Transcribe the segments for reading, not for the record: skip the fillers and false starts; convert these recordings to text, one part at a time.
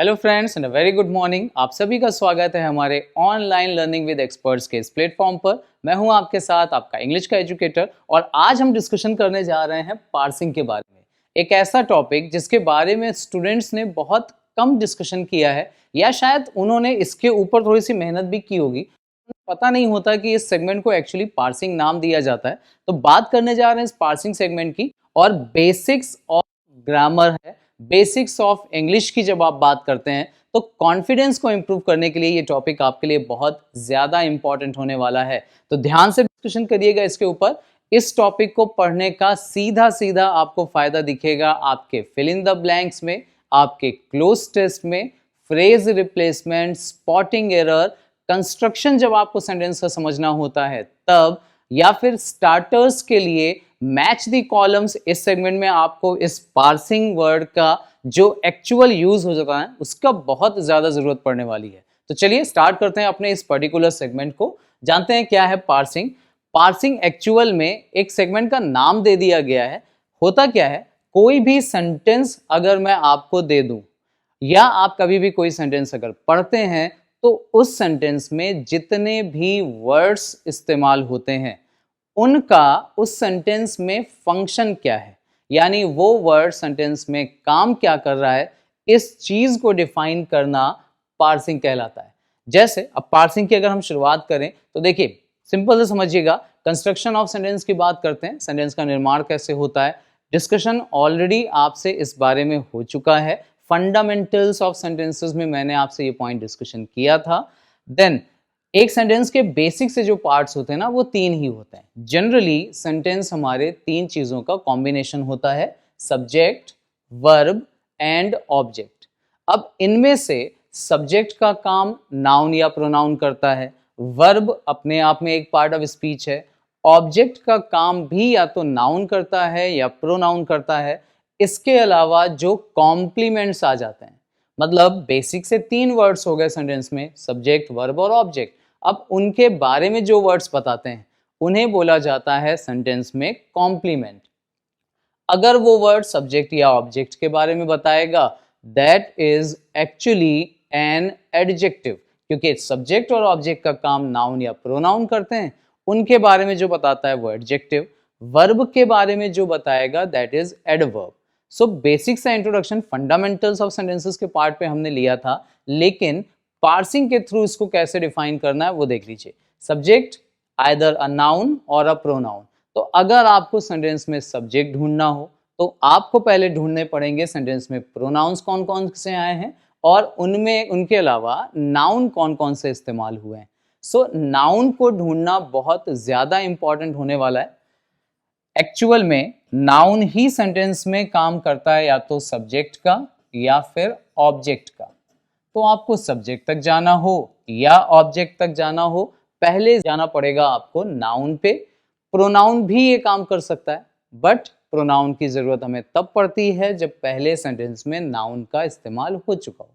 Hello friends and a very good morning. आप सभी का स्वागत है हमारे ऑनलाइन लर्निंग विद एक्सपर्ट्स के इस प्लेटफॉर्म पर। मैं हूं आपके साथ आपका इंग्लिश का एजुकेटर और आज हम डिस्कशन करने जा रहे हैं पार्सिंग के बारे में। एक ऐसा टॉपिक जिसके बारे में स्टूडेंट्स ने बहुत कम डिस्कशन किया है या शायद उन्होंने इसके ऊपर थोड़ी सी मेहनत भी की होगी। पता नहीं होता कि इस सेगमेंट को एक्चुअली पार्सिंग नाम दिया जाता है। तो बात करने जा रहे हैं इस पार्सिंग सेगमेंट की और बेसिक्स ऑफ ग्रामर है, बेसिक्स ऑफ इंग्लिश की जब आप बात करते हैं तो कॉन्फिडेंस को इंप्रूव करने के लिए ये टॉपिक आपके लिए बहुत ज़्यादा इंपॉर्टेंट होने वाला है। तो ध्यान से डिस्कशन करिएगा इसके ऊपर। इस टॉपिक को पढ़ने का सीधा सीधा आपको फायदा दिखेगा आपके फिल इन द ब्लैंक्स में, आपके क्लोज टेस्ट में, phrase replacement, spotting error, construction जब आपको सेंटेंस का समझना होता है तब, या फिर स्टार्टर्स के लिए मैच द कॉलम्स। इस सेगमेंट में आपको इस पार्सिंग वर्ड का जो एक्चुअल यूज हो जाता है उसका बहुत ज्यादा जरूरत पड़ने वाली है। तो चलिए स्टार्ट करते हैं अपने इस पर्टिकुलर सेगमेंट को। जानते हैं क्या है पार्सिंग। पार्सिंग एक्चुअल में एक सेगमेंट का नाम दे दिया गया है। होता क्या है, कोई भी सेंटेंस अगर मैं आपको दे दूं या आप कभी भी कोई सेंटेंस अगर पढ़ते हैं तो उस सेंटेंस में जितने भी वर्ड्स इस्तेमाल होते हैं उनका उस सेंटेंस में फंक्शन क्या है, यानी वो वर्ड सेंटेंस में काम क्या कर रहा है, इस चीज को डिफाइन करना पार्सिंग कहलाता है। जैसे अब पार्सिंग की अगर हम शुरुआत करें तो देखिए सिंपल से समझिएगा। कंस्ट्रक्शन ऑफ सेंटेंस की बात करते हैं, सेंटेंस का निर्माण कैसे होता है। डिस्कशन ऑलरेडी आपसे इस बारे में हो चुका है। फंडामेंटल्स ऑफ सेंटेंसेस में मैंने आपसे ये पॉइंट डिस्कशन किया था। देन एक सेंटेंस के बेसिक से जो पार्ट्स होते हैं ना वो तीन ही होते हैं। जनरली सेंटेंस हमारे तीन चीजों का कॉम्बिनेशन होता है, सब्जेक्ट, वर्ब एंड ऑब्जेक्ट। अब इनमें से सब्जेक्ट का काम नाउन या प्रोनाउन करता है, वर्ब अपने आप में एक पार्ट ऑफ स्पीच है, ऑब्जेक्ट का काम भी या तो नाउन करता है या प्रोनाउन करता है। इसके अलावा जो कॉम्प्लीमेंट्स आ जाते हैं, मतलब बेसिक से तीन वर्ड्स हो गए सेंटेंस में, सब्जेक्ट, वर्ब और ऑब्जेक्ट। अब उनके बारे में जो वर्ड्स बताते हैं उन्हें बोला जाता है सेंटेंस में कॉम्प्लीमेंट। अगर वो वर्ड सब्जेक्ट या ऑब्जेक्ट के बारे में बताएगा that is actually an adjective, क्योंकि सब्जेक्ट और ऑब्जेक्ट का काम नाउन या प्रोनाउन करते हैं। उनके बारे में जो बताता है वो एडजेक्टिव। वर्ब के बारे में जो बताएगा that is adverb. So basic सा इंट्रोडक्शन फंडामेंटल्स ऑफ सेंटेंसेस के पार्ट पे हमने लिया था, लेकिन पार्सिंग के थ्रू इसको कैसे डिफाइन करना है वो देख लीजिए। सब्जेक्ट आइदर अ नाउन और अ प्रोनाउन। तो अगर आपको सेंटेंस में सब्जेक्ट ढूंढना हो तो आपको पहले ढूंढने पड़ेंगे सेंटेंस में प्रोनाउंस कौन कौन से आए हैं और उनमें उनके अलावा नाउन कौन कौन से इस्तेमाल हुए हैं। सो नाउन को ढूंढना बहुत ज्यादा इंपॉर्टेंट होने वाला है। एक्चुअल में नाउन ही सेंटेंस में काम करता है या तो सब्जेक्ट का या फिर ऑब्जेक्ट का। तो आपको सब्जेक्ट तक जाना हो या ऑब्जेक्ट तक जाना हो, पहले जाना पड़ेगा आपको नाउन पे। प्रोनाउन भी ये काम कर सकता है, बट प्रोनाउन की जरूरत हमें तब पड़ती है जब पहले सेंटेंस में नाउन का इस्तेमाल हो चुका हो।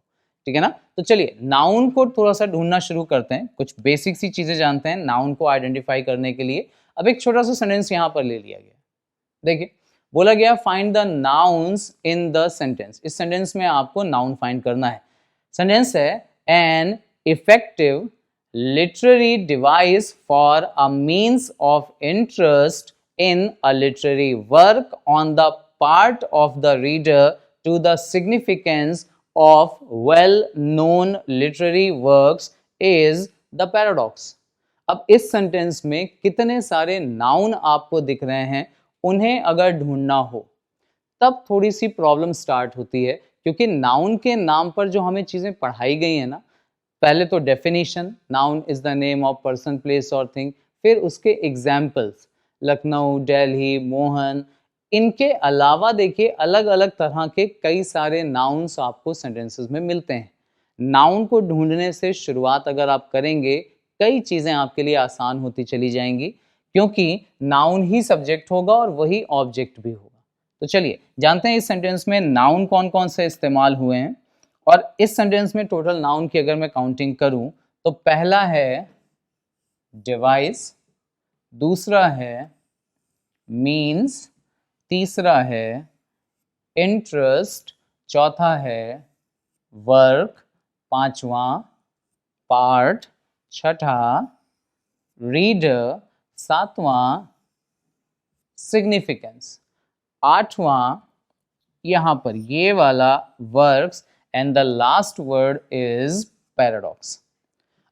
ठीक है ना। तो चलिए नाउन को थोड़ा सा ढूंढना शुरू करते हैं। कुछ बेसिक सी चीजें जानते हैं नाउन को आइडेंटिफाई करने के लिए। अब एक छोटा सा सेंटेंस यहां पर ले लिया गया, देखिए बोला गया find the nouns in the sentence. इस सेंटेंस में आपको नाउन फाइंड करना है। सेंटेंस है an effective literary device for a means of interest in a literary work on the part of the reader to the significance of well-known literary works is the paradox। अब इस sentence में कितने सारे noun आपको दिख रहे हैं, उन्हें अगर ढूंढना हो तब थोड़ी सी प्रॉब्लम स्टार्ट होती है, क्योंकि नाउन के नाम पर जो हमें चीजें पढ़ाई गई है ना, पहले तो definition, noun is the name of person, place और थिंग, फिर उसके एग्जाम्पल्स, लखनऊ, दिल्ली, मोहन। इनके अलावा देखिए अलग अलग तरह के कई सारे नाउन्स आपको सेंटेंसेस में मिलते हैं। नाउन को ढूंढने से शुरुआत अगर आप करेंगे कई चीजें आपके लिए आसान होती चली जाएंगी, क्योंकि नाउन ही सब्जेक्ट होगा और वही ऑब्जेक्ट भी होगा। तो चलिए जानते हैं इस सेंटेंस में नाउन कौन कौन से इस्तेमाल हुए हैं। और इस सेंटेंस में टोटल नाउन की अगर मैं काउंटिंग करूं तो पहला है डिवाइस, दूसरा है मीन्स, तीसरा है इंटरेस्ट, चौथा है वर्क, पांचवा पार्ट, छठा रीडर, सातवां सिग्निफिकेंस, आठवां यहां पर ये वाला works and the last word is paradox.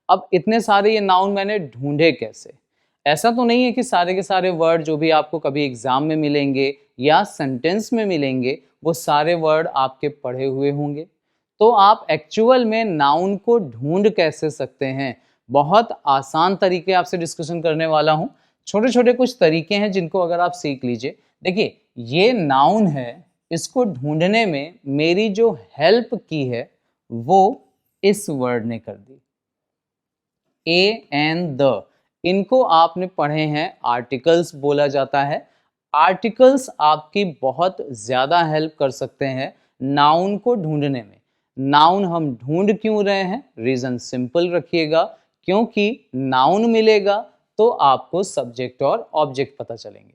अब इतने सारे ये नाउन मैंने ढूंढे कैसे? ऐसा तो नहीं है कि सारे के सारे वर्ड जो भी आपको कभी एग्जाम में मिलेंगे या सेंटेंस में मिलेंगे वो सारे वर्ड आपके पढ़े हुए होंगे। तो आप एक्चुअल में नाउन को ढूंढ कैसे सकते हैं? बहुत आसान तरीके आपसे डिस्कशन करने वाला हूं। छोटे छोटे कुछ तरीके हैं जिनको अगर आप सीख लीजिए। देखिए, ये नाउन है, इसको ढूंढने में मेरी जो हेल्प की है वो इस वर्ड ने कर दी, ए एंड द। इनको आपने पढ़े हैं, आर्टिकल्स बोला जाता है। आर्टिकल्स आपकी बहुत ज़्यादा हेल्प कर सकते हैं नाउन को ढूंढने में। नाउन हम ढूंढ क्यों रहे हैं? रीज़न सिंपल रखिएगा, क्योंकि नाउन मिलेगा तो आपको सब्जेक्ट और ऑब्जेक्ट पता चलेंगे।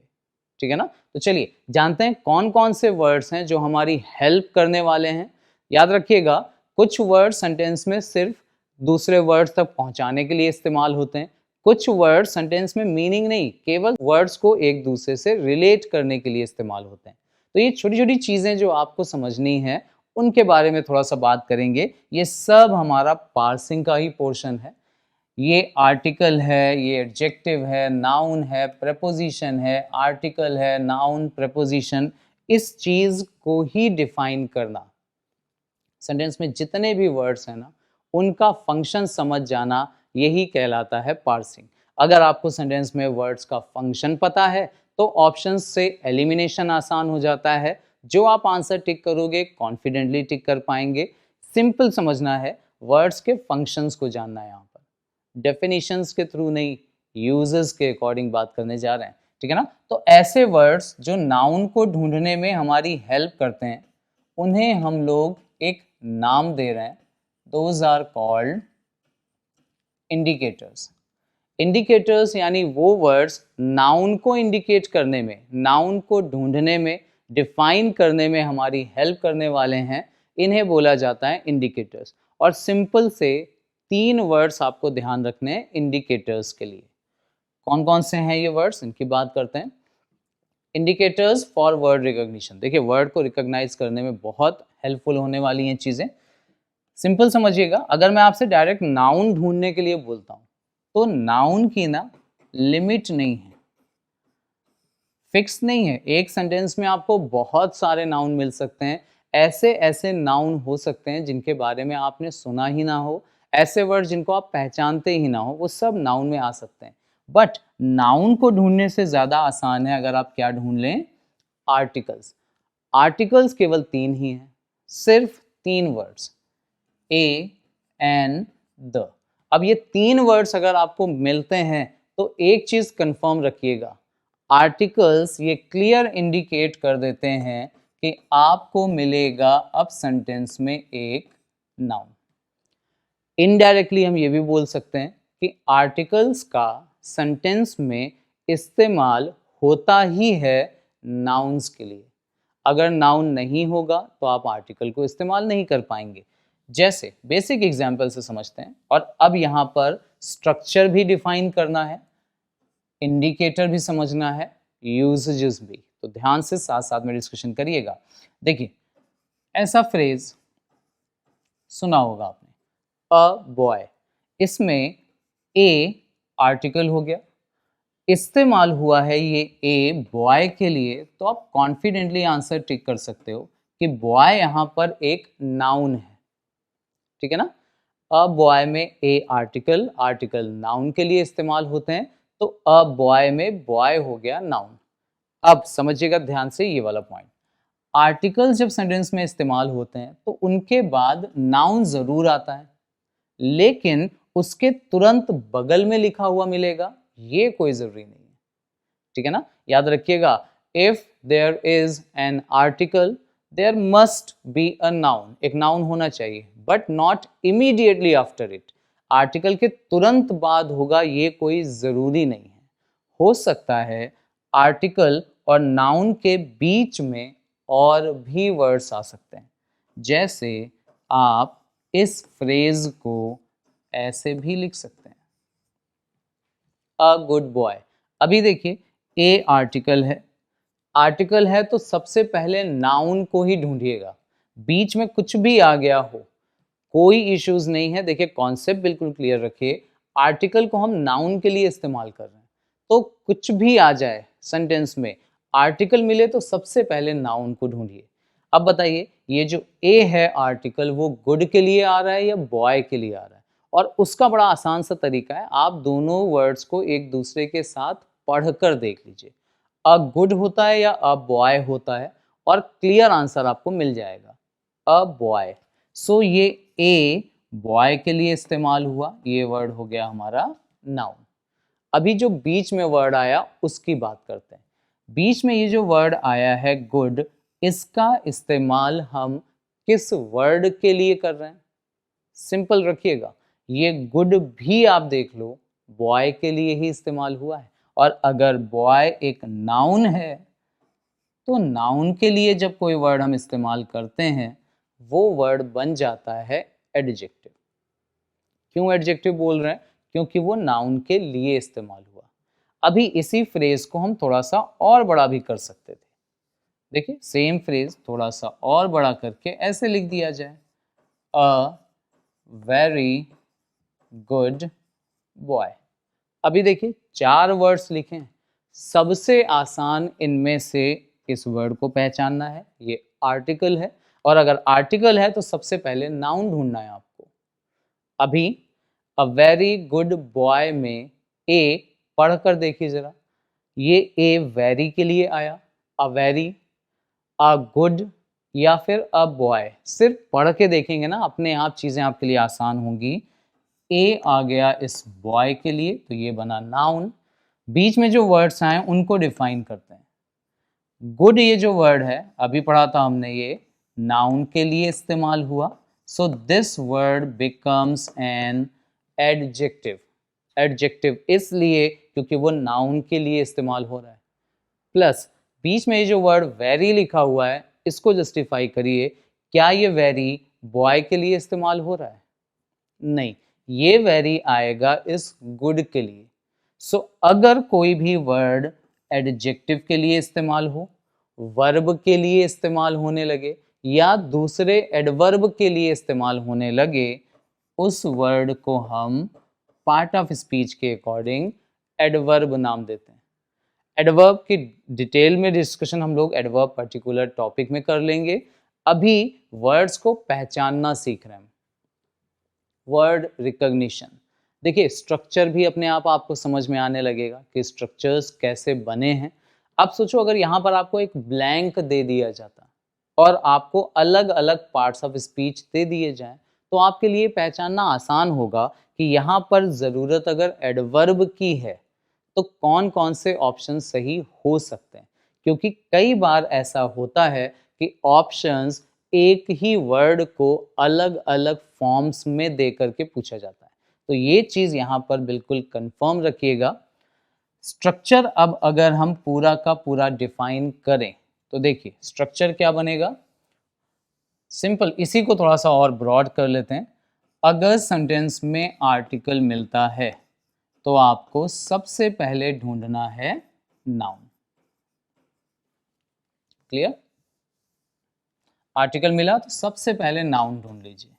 ठीक है ना? तो चलिए जानते हैं कौन कौन से वर्ड्स हैं जो हमारी हेल्प करने वाले हैं। याद रखिएगा, कुछ वर्ड सेंटेंस में सिर्फ दूसरे वर्ड्स तक पहुंचाने के लिए इस्तेमाल होते हैं। कुछ वर्ड सेंटेंस में मीनिंग नहीं, केवल वर्ड्स को एक दूसरे से रिलेट करने के लिए इस्तेमाल होते हैं। तो ये छोटी छोटी चीज़ें जो आपको समझनी है उनके बारे में थोड़ा सा बात करेंगे। ये सब हमारा पार्सिंग का ही पोर्शन है। ये आर्टिकल है, ये एडजेक्टिव है, नाउन है, प्रेपोजिशन है, आर्टिकल है, नाउन, प्रेपोजिशन, इस चीज़ को ही डिफाइन करना। सेंटेंस में जितने भी वर्ड्स हैं ना, उनका फंक्शन समझ जाना, यही कहलाता है पार्सिंग। अगर आपको सेंटेंस में वर्ड्स का फंक्शन पता है तो ऑप्शंस से एलिमिनेशन आसान हो जाता है। जो आप आंसर टिक करोगे कॉन्फिडेंटली टिक कर पाएंगे। सिंपल समझना है, वर्ड्स के फंक्शंस को जानना है। यहाँ पर डेफिनेशंस के थ्रू नहीं, यूजेस के अकॉर्डिंग बात करने जा रहे हैं। ठीक है ना? तो ऐसे वर्ड्स जो नाउन को ढूंढने में हमारी हेल्प करते हैं, उन्हें हम लोग एक नाम दे रहे हैं। Those are called indicators. Indicators यानी वो वर्ड्स नाउन को इंडिकेट करने में, नाउन को ढूंढने में, डिफाइन करने में हमारी हेल्प करने वाले हैं। इन्हें बोला जाता है इंडिकेटर्स। और सिंपल से 3 वर्ड्स आपको ध्यान रखने हैं इंडिकेटर्स के लिए। कौन कौन से हैं ये वर्ड्स, इनकी बात करते हैं। Indicators for word recognition. देखिए, वर्ड को रिकॉग्नाइज करने में बहुत हेल्पफुल होने वाली हैं चीज़ें। सिंपल समझिएगा, अगर मैं आपसे डायरेक्ट नाउन ढूंढने के लिए बोलता हूँ तो नाउन की ना लिमिट नहीं है, फिक्स नहीं है। एक सेंटेंस में आपको बहुत सारे नाउन मिल सकते हैं। ऐसे ऐसे नाउन हो सकते हैं जिनके बारे में आपने सुना ही ना हो, ऐसे वर्ड जिनको आप पहचानते ही ना हो, वो सब नाउन में आ सकते हैं। बट नाउन को ढूंढने से ज़्यादा आसान है अगर आप क्या ढूंढ लें, आर्टिकल्स। आर्टिकल्स केवल 3 ही हैं, सिर्फ 3 वर्ड्स, ए एंड द। अब ये 3 वर्ड्स अगर आपको मिलते हैं तो एक चीज कंफर्म रखिएगा, आर्टिकल्स ये क्लियर इंडिकेट कर देते हैं कि आपको मिलेगा अब सेंटेंस में एक नाउन। इनडायरेक्टली हम ये भी बोल सकते हैं कि आर्टिकल्स का सेंटेंस में इस्तेमाल होता ही है नाउन्स के लिए। अगर नाउन नहीं होगा तो आप आर्टिकल को इस्तेमाल नहीं कर पाएंगे। जैसे बेसिक एग्जाम्पल से समझते हैं, और अब यहाँ पर स्ट्रक्चर भी डिफाइन करना है, इंडिकेटर भी समझना है, यूजेजेस भी। तो ध्यान से साथ साथ में डिस्कशन करिएगा। देखिए, ऐसा फ्रेज सुना होगा आपने, अ बॉय। इसमें ए आर्टिकल हो गया, इस्तेमाल हुआ है ये ए बॉय के लिए, तो आप कॉन्फिडेंटली आंसर टिक कर सकते हो कि बॉय यहाँ पर एक नाउन है। ठीक है ना? अ बॉय में ए आर्टिकल, आर्टिकल नाउन के लिए इस्तेमाल होते हैं, तो अ बॉय में बॉय हो गया नाउन। अब समझिएगा ध्यान से ये वाला पॉइंट, आर्टिकल्स जब सेंटेंस में इस्तेमाल होते हैं तो उनके बाद नाउन जरूर आता है, लेकिन उसके तुरंत बगल में लिखा हुआ मिलेगा ये कोई जरूरी नहीं है। ठीक है ना? याद रखिएगा, if there is an article there must be a noun. एक नाउन होना चाहिए, but not immediately after it. Article के तुरंत बाद होगा ये कोई जरूरी नहीं है। हो सकता है आर्टिकल और नाउन के बीच में और भी वर्ड्स आ सकते हैं। जैसे आप इस फ्रेज को ऐसे भी लिख सकते हैं, अ गुड बॉय। अभी देखिए ए आर्टिकल है तो सबसे पहले नाउन को ही ढूंढिएगा, बीच में कुछ भी आ गया हो कोई इश्यूज नहीं है। देखिए कॉन्सेप्ट बिल्कुल क्लियर रखिए, आर्टिकल को हम नाउन के लिए इस्तेमाल कर रहे हैं, तो कुछ भी आ जाए सेंटेंस में, आर्टिकल मिले तो सबसे पहले नाउन को ढूंढिए। अब बताइए ये जो ए है आर्टिकल, वो गुड के लिए आ रहा है या बॉय के लिए आ रहा है? और उसका बड़ा आसान सा तरीका है, आप दोनों वर्ड्स को एक दूसरे के साथ पढ़कर देख लीजिए, अ गुड होता है या अ बॉय होता है, और क्लियर आंसर आपको मिल जाएगा, अ बॉय। सो ये ए बॉय के लिए इस्तेमाल हुआ, ये वर्ड हो गया हमारा नाउन। अभी जो बीच में वर्ड आया उसकी बात करते हैं। बीच में ये जो वर्ड आया है गुड, इसका इस्तेमाल हम किस वर्ड के लिए कर रहे हैं? सिंपल रखिएगा, ये गुड भी आप देख लो बॉय के लिए ही इस्तेमाल हुआ है, और अगर बॉय एक नाउन है तो नाउन के लिए जब कोई वर्ड हम इस्तेमाल करते हैं वो वर्ड बन जाता है एडजेक्टिव। क्यों एडजेक्टिव बोल रहे हैं? क्योंकि वो नाउन के लिए इस्तेमाल हुआ। अभी इसी फ्रेज को हम थोड़ा सा और बड़ा भी कर सकते थे। देखिए सेम फ्रेज थोड़ा सा और बड़ा करके ऐसे लिख दिया जाए, अ वेरी गुड बॉय। अभी देखिए 4 वर्ड्स लिखे हैं, सबसे आसान इनमें से इस वर्ड को पहचानना है, ये आर्टिकल है, और अगर आर्टिकल है तो सबसे पहले नाउन ढूंढना है आपको। अभी अ वेरी गुड बॉय में ए पढ़कर देखिए जरा, ये ए वेरी के लिए आया, अ वेरी, अ गुड, या फिर अ बॉय। सिर्फ पढ़ के देखेंगे ना अपने आप चीजें आपके लिए आसान होंगी। ए आ गया इस बॉय के लिए तो ये बना नाउन। बीच में जो वर्ड्स आए उनको डिफाइन करते हैं। गुड ये जो वर्ड है अभी पढ़ा था हमने, ये नाउन के लिए इस्तेमाल हुआ, so this word becomes an adjective. Adjective इसलिए क्योंकि वो नाउन के लिए इस्तेमाल हो रहा है। प्लस बीच में ये जो वर्ड वेरी लिखा हुआ है इसको जस्टिफाई करिए, क्या ये वेरी बॉय के लिए इस्तेमाल हो रहा है? नहीं, ये वेरी आएगा इस गुड के लिए। सो अगर कोई भी वर्ड एडजेक्टिव के लिए इस्तेमाल हो, वर्ब के लिए इस्तेमाल होने लगे, या दूसरे एडवर्ब के लिए इस्तेमाल होने लगे, उस वर्ड को हम पार्ट ऑफ स्पीच के अकॉर्डिंग एडवर्ब नाम देते हैं। एडवर्ब की डिटेल में डिस्कशन हम लोग एडवर्ब पर्टिकुलर टॉपिक में कर लेंगे। अभी वर्ड्स को पहचानना सीख रहे हैं। वर्ड रिकॉग्निशन, देखिए स्ट्रक्चर भी अपने आप आपको समझ में आने लगेगा कि स्ट्रक्चर्स कैसे बने हैं। अब सोचो अगर यहाँ पर आपको एक ब्लैंक दे दिया जाता और आपको अलग अलग पार्ट्स ऑफ स्पीच दे दिए जाएं, तो आपके लिए पहचानना आसान होगा कि यहाँ पर ज़रूरत अगर एडवर्ब की है तो कौन कौन से ऑप्शन सही हो सकते हैं। क्योंकि कई बार ऐसा होता है कि ऑप्शंस एक ही वर्ड को अलग अलग फॉर्म्स में दे करके पूछा जाता है, तो ये चीज़ यहाँ पर बिल्कुल कंफर्म रखिएगा। स्ट्रक्चर अब अगर हम पूरा का पूरा डिफाइन करें तो देखिए स्ट्रक्चर क्या बनेगा। सिंपल, इसी को थोड़ा सा और ब्रॉड कर लेते हैं। अगर सेंटेंस में आर्टिकल मिलता है तो आपको सबसे पहले ढूंढना है नाउन। क्लियर? आर्टिकल मिला तो सबसे पहले नाउन ढूंढ लीजिए।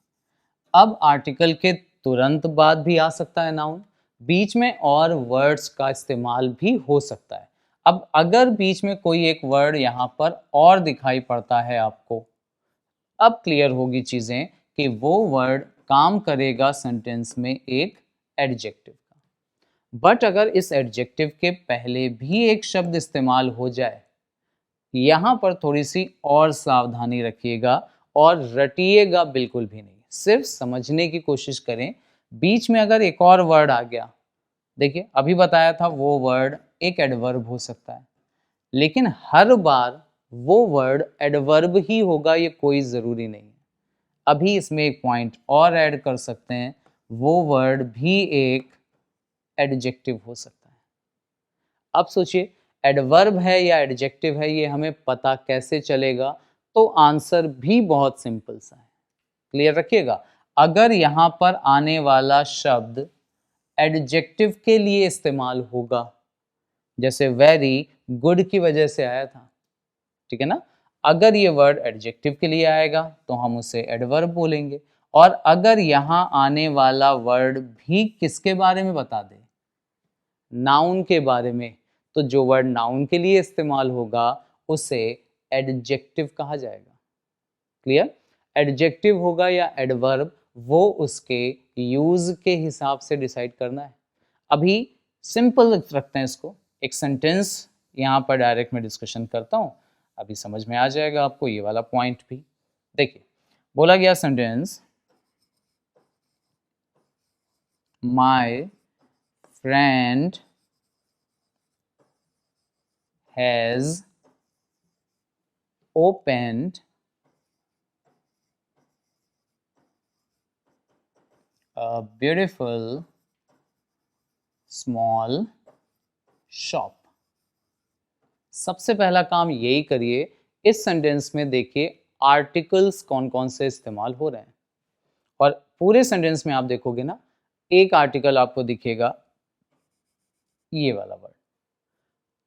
अब आर्टिकल के तुरंत बाद भी आ सकता है नाउन, बीच में और वर्ड्स का इस्तेमाल भी हो सकता है। अब अगर बीच में कोई एक वर्ड यहाँ पर और दिखाई पड़ता है आपको, अब क्लियर होगी चीज़ें कि वो वर्ड काम करेगा सेंटेंस में एक एडजेक्टिव का। बट अगर इस एडजेक्टिव के पहले भी एक शब्द इस्तेमाल हो जाए, यहाँ पर थोड़ी सी और सावधानी रखिएगा और रटिएगा बिल्कुल भी नहीं, सिर्फ समझने की कोशिश करें। बीच में अगर एक और वर्ड आ गया, देखिए अभी बताया था वो वर्ड एक एडवर्ब हो सकता है, लेकिन हर बार वो वर्ड एडवर्ब ही होगा ये कोई ज़रूरी नहीं है। अभी इसमें एक पॉइंट और ऐड कर सकते हैं, वो वर्ड भी एक एडजेक्टिव हो सकता है। अब सोचिए एडवर्ब है या एडजेक्टिव है, ये हमें पता कैसे चलेगा? तो आंसर भी बहुत सिंपल सा है। क्लियर रखिएगा। अगर यहाँ पर आने वाला शब्द एडजेक्टिव के लिए इस्तेमाल होगा, जैसे वेरी गुड की वजह से आया था, ठीक है ना, अगर ये वर्ड एडजेक्टिव के लिए आएगा तो हम उसे एडवर्ब बोलेंगे। और अगर यहाँ आने वाला वर्ड भी किसके बारे में बता दे, नाउन के बारे में, तो जो वर्ड नाउन के लिए इस्तेमाल होगा उसे एडजेक्टिव कहा जाएगा। क्लियर? एडजेक्टिव होगा या एडवर्ब, वो उसके यूज के हिसाब से डिसाइड करना है। अभी सिंपल रखते हैं इसको, एक सेंटेंस यहाँ पर डायरेक्ट में डिस्कशन करता हूँ, अभी समझ में आ जाएगा आपको ये वाला पॉइंट भी। देखिए, बोला गया sentence, my friend has opened a beautiful small shop। सबसे पहला काम यही करिए, इस सेंटेंस में देखिए आर्टिकल्स कौन कौन से इस्तेमाल हो रहे हैं। और पूरे सेंटेंस में आप देखोगे ना, एक आर्टिकल आपको दिखेगा, ये वाला वर्ड,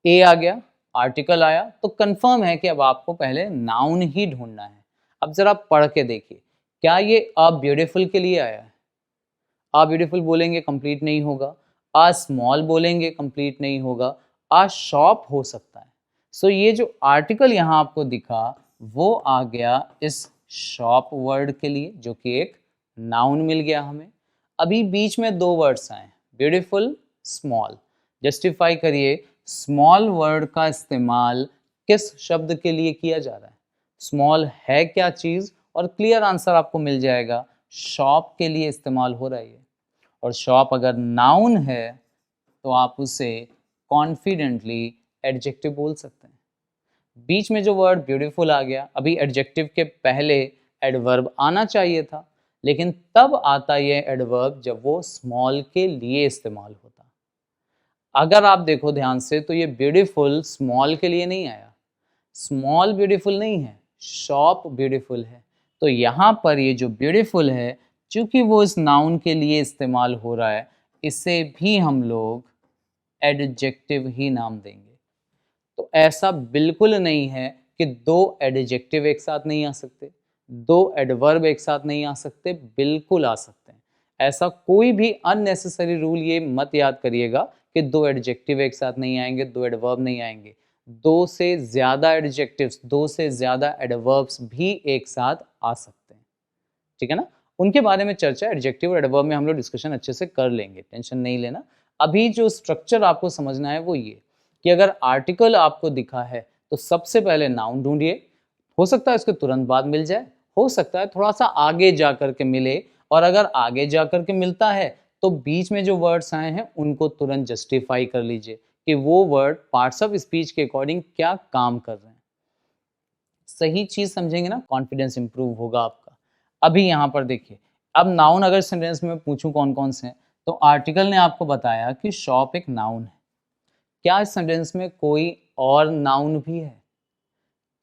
ए आ गया, आर्टिकल आया, तो कंफर्म है कि अब आपको पहले नाउन ही ढूंढना है। अब जरा पढ़ के देखिए, क्या ये अ ब्यूटीफुल के लिए आया है? अ ब्यूटीफुल बोलेंगे कंप्लीट नहीं होगा, अ स्मॉल बोलेंगे कंप्लीट नहीं होगा, अ शॉप हो सकता है। सो ये जो आर्टिकल यहाँ आपको दिखा वो आ गया इस शॉप वर्ड के लिए, जो कि एक नाउन मिल गया हमें। अभी बीच में दो वर्ड्स आए, ब्यूटीफुल, स्मॉल। जस्टिफाई करिए, स्मॉल वर्ड का इस्तेमाल किस शब्द के लिए किया जा रहा है, स्मॉल है क्या चीज, और क्लियर आंसर आपको मिल जाएगा, शॉप के लिए इस्तेमाल हो रहा है। और शॉप अगर नाउन है तो आप उसे कॉन्फिडेंटली एडजेक्टिव बोल सकते हैं। बीच में जो वर्ड ब्यूटीफुल आ गया, अभी एडजेक्टिव के पहले एडवर्ब आना चाहिए था, लेकिन तब आता ये एडवर्ब जब वो स्मॉल के लिए इस्तेमाल होता। अगर आप देखो ध्यान से तो ये ब्यूटीफुल स्मॉल के लिए नहीं आया, स्मॉल ब्यूटीफुल नहीं है, शॉप ब्यूटीफुल है। तो यहाँ पर ये जो ब्यूटीफुल है, चूंकि वो इस नाउन के लिए इस्तेमाल हो रहा है, इसे भी हम लोग एडजेक्टिव ही नाम देंगे। तो ऐसा बिल्कुल नहीं है कि दो एडजेक्टिव एक साथ नहीं आ सकते, दो एडवर्ब एक साथ नहीं आ सकते, बिल्कुल आ सकते हैं। ऐसा कोई भी अननेसेसरी रूल ये मत याद करिएगा कि दो एडजेक्टिव एक साथ नहीं आएंगे, दो एडवर्ब नहीं आएंगे। दो से ज़्यादा एडजेक्टिव्स, दो से ज़्यादा एडवर्ब्स भी एक साथ आ सकते हैं, ठीक है ना। उनके बारे में चर्चा एडजेक्टिव और एडवर्ब में हम लोग डिस्कशन अच्छे से कर लेंगे, टेंशन नहीं लेना। अभी जो स्ट्रक्चर आपको समझना है वो ये कि अगर आर्टिकल आपको दिखा है तो सबसे पहले नाउन ढूंढिए। हो सकता है इसके तुरंत बाद मिल जाए, हो सकता है थोड़ा सा आगे जा करके मिले, और अगर आगे जा करके मिलता है तो बीच में जो वर्ड्स आए हैं उनको तुरंत जस्टिफाई कर लीजिए कि वो वर्ड पार्ट्स ऑफ स्पीच के अकॉर्डिंग क्या काम कर रहे हैं। सही चीज समझेंगे ना, कॉन्फिडेंस इंप्रूव होगा आपका। अभी यहाँ पर देखिए, अब नाउन अगर सेंटेंस में पूछूं कौन कौन से हैं, तो आर्टिकल ने आपको बताया कि शॉप एक नाउन है। क्या इस सेंटेंस में कोई और नाउन भी है?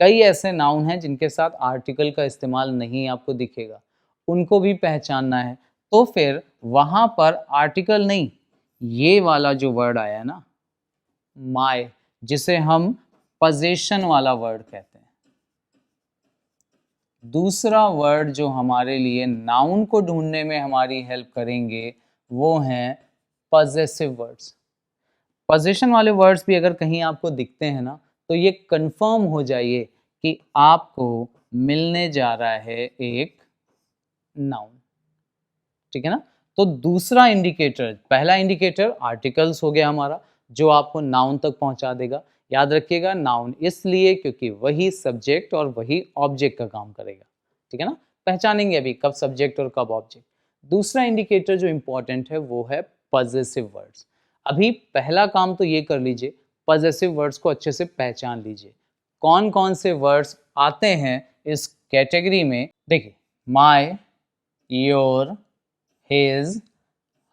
कई ऐसे नाउन हैं जिनके साथ आर्टिकल का इस्तेमाल नहीं आपको दिखेगा, उनको भी पहचानना है। तो फिर वहां पर आर्टिकल नहीं, ये वाला जो वर्ड आया है ना, माय, जिसे हम पोजीशन वाला वर्ड कहते हैं। दूसरा वर्ड जो हमारे लिए नाउन को ढूंढने में हमारी हेल्प करेंगे वो हैं पजेसिव वर्ड्स। पोजीशन वाले वर्ड्स भी अगर कहीं आपको दिखते हैं ना, तो ये कंफर्म हो जाइए कि आपको मिलने जा रहा है एक नाउन, ठीक है ना। तो दूसरा इंडिकेटर, पहला इंडिकेटर आर्टिकल्स हो गया हमारा, जो आपको नाउन तक पहुंचा देगा। याद रखिएगा, नाउन इसलिए क्योंकि वही सब्जेक्ट और वही ऑब्जेक्ट का काम करेगा, ठीक है ना। पहचानेंगे अभी कब सब्जेक्ट और कब ऑब्जेक्ट। दूसरा इंडिकेटर जो इंपॉर्टेंट है वो है पजेसिव वर्ड्स। अभी पहला काम तो ये कर लीजिए, पजेसिव वर्ड्स को अच्छे से पहचान लीजिए, कौन कौन से वर्ड्स आते हैं इस कैटेगरी में। देखिए, my, your, his,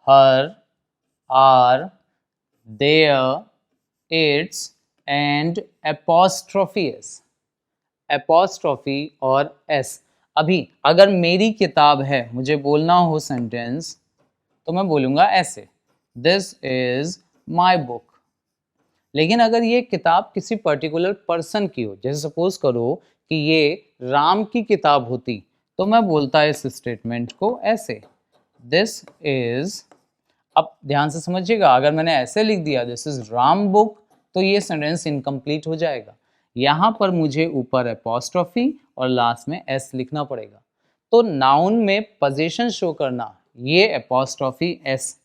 her, are, their, its and apostrophe s। apostrophe और s अभी अगर मेरी किताब है, मुझे बोलना हो सेंटेंस, तो मैं बोलूँगा ऐसे, दिस इज माई बुक। लेकिन अगर ये किताब किसी पर्टिकुलर पर्सन की हो, जैसे सपोज करो कि ये राम की किताब होती, तो मैं बोलता इस स्टेटमेंट को ऐसे, दिस इज, अब ध्यान से समझिएगा, अगर मैंने ऐसे लिख दिया दिस इज राम बुक, तो ये सेंटेंस इनकम्प्लीट हो जाएगा। यहाँ पर मुझे ऊपर एपोस्ट्रोफी और लास्ट में एस लिखना पड़ेगा। तो नाउन में पोजीशन शो करना, ये एपोस्ट्रोफी एस,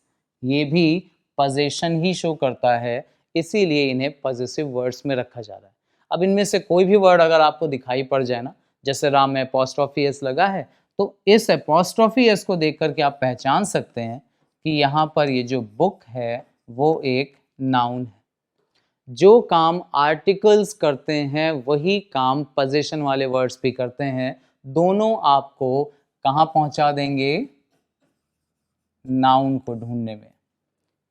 ये भी पोजीशन ही शो करता है, इसीलिए इन्हें पॉजिटिव वर्ड्स में रखा जा रहा है। अब इनमें से कोई भी वर्ड अगर आपको दिखाई पड़ जाए ना, जैसे राम में एपोस्ट्रोफी एस लगा है, तो इस एपोस्ट्रोफी एस को देख करके आप पहचान सकते हैं कि यहाँ पर ये जो बुक है वो एक नाउन है। जो काम आर्टिकल्स करते हैं वही काम पोजीशन वाले वर्ड्स भी करते हैं, दोनों आपको कहाँ पहुंचा देंगे, नाउन को ढूंढने में,